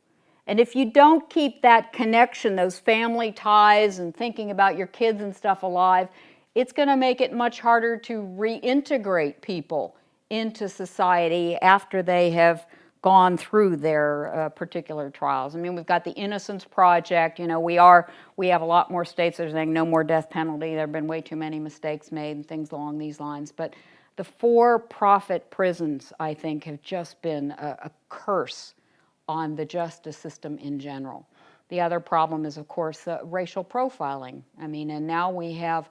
And if you don't keep that connection, those family ties and thinking about your kids and stuff alive, it's going to make it much harder to reintegrate people into society after they have gone through their particular trials. I mean, we've got the Innocence Project. You know, we have a lot more states that are saying no more death penalty. There have been way too many mistakes made and things along these lines. But the for-profit prisons, I think, have just been a curse on the justice system in general. The other problem is, of course, racial profiling. I mean, and now we have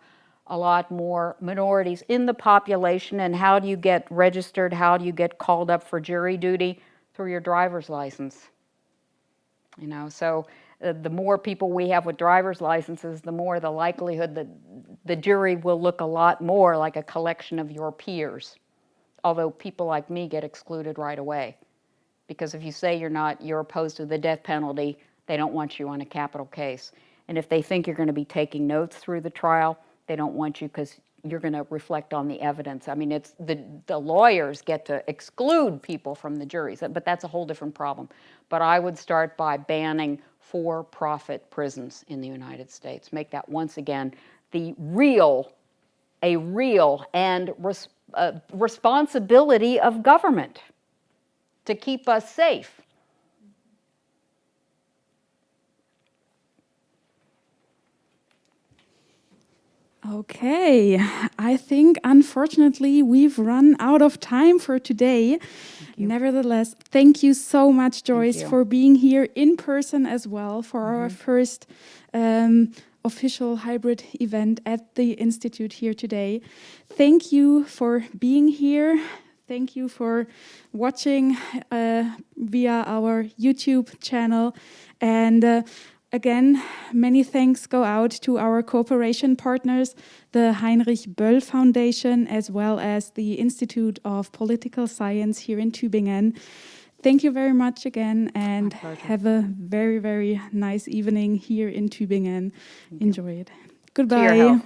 a lot more minorities in the population, and how do you get registered? How do you get called up for jury duty? Through your driver's license. You know, so the more people we have with driver's licenses, the more the likelihood that the jury will look a lot more like a collection of your peers. Although people like me get excluded right away. Because if you say you're opposed to the death penalty, they don't want you on a capital case. And if they think you're going to be taking notes through the trial, they don't want you because you're going to reflect on the evidence. I mean, it's the lawyers get to exclude people from the juries, but that's a whole different problem. But I would start by banning for-profit prisons in the United States. Make that once again a real and responsibility of government to keep us safe. Okay, I think unfortunately we've run out of time for today. Nevertheless, thank you so much, Joyce, for being here in person as well for our first official hybrid event at the Institute here today. Thank you for being here. Thank you for watching via our YouTube channel. And again, many thanks go out to our cooperation partners, the Heinrich Böll Foundation, as well as the Institute of Political Science here in Tübingen. Thank you very much again, and have a very, very nice evening here in Tübingen. Enjoy it. Goodbye.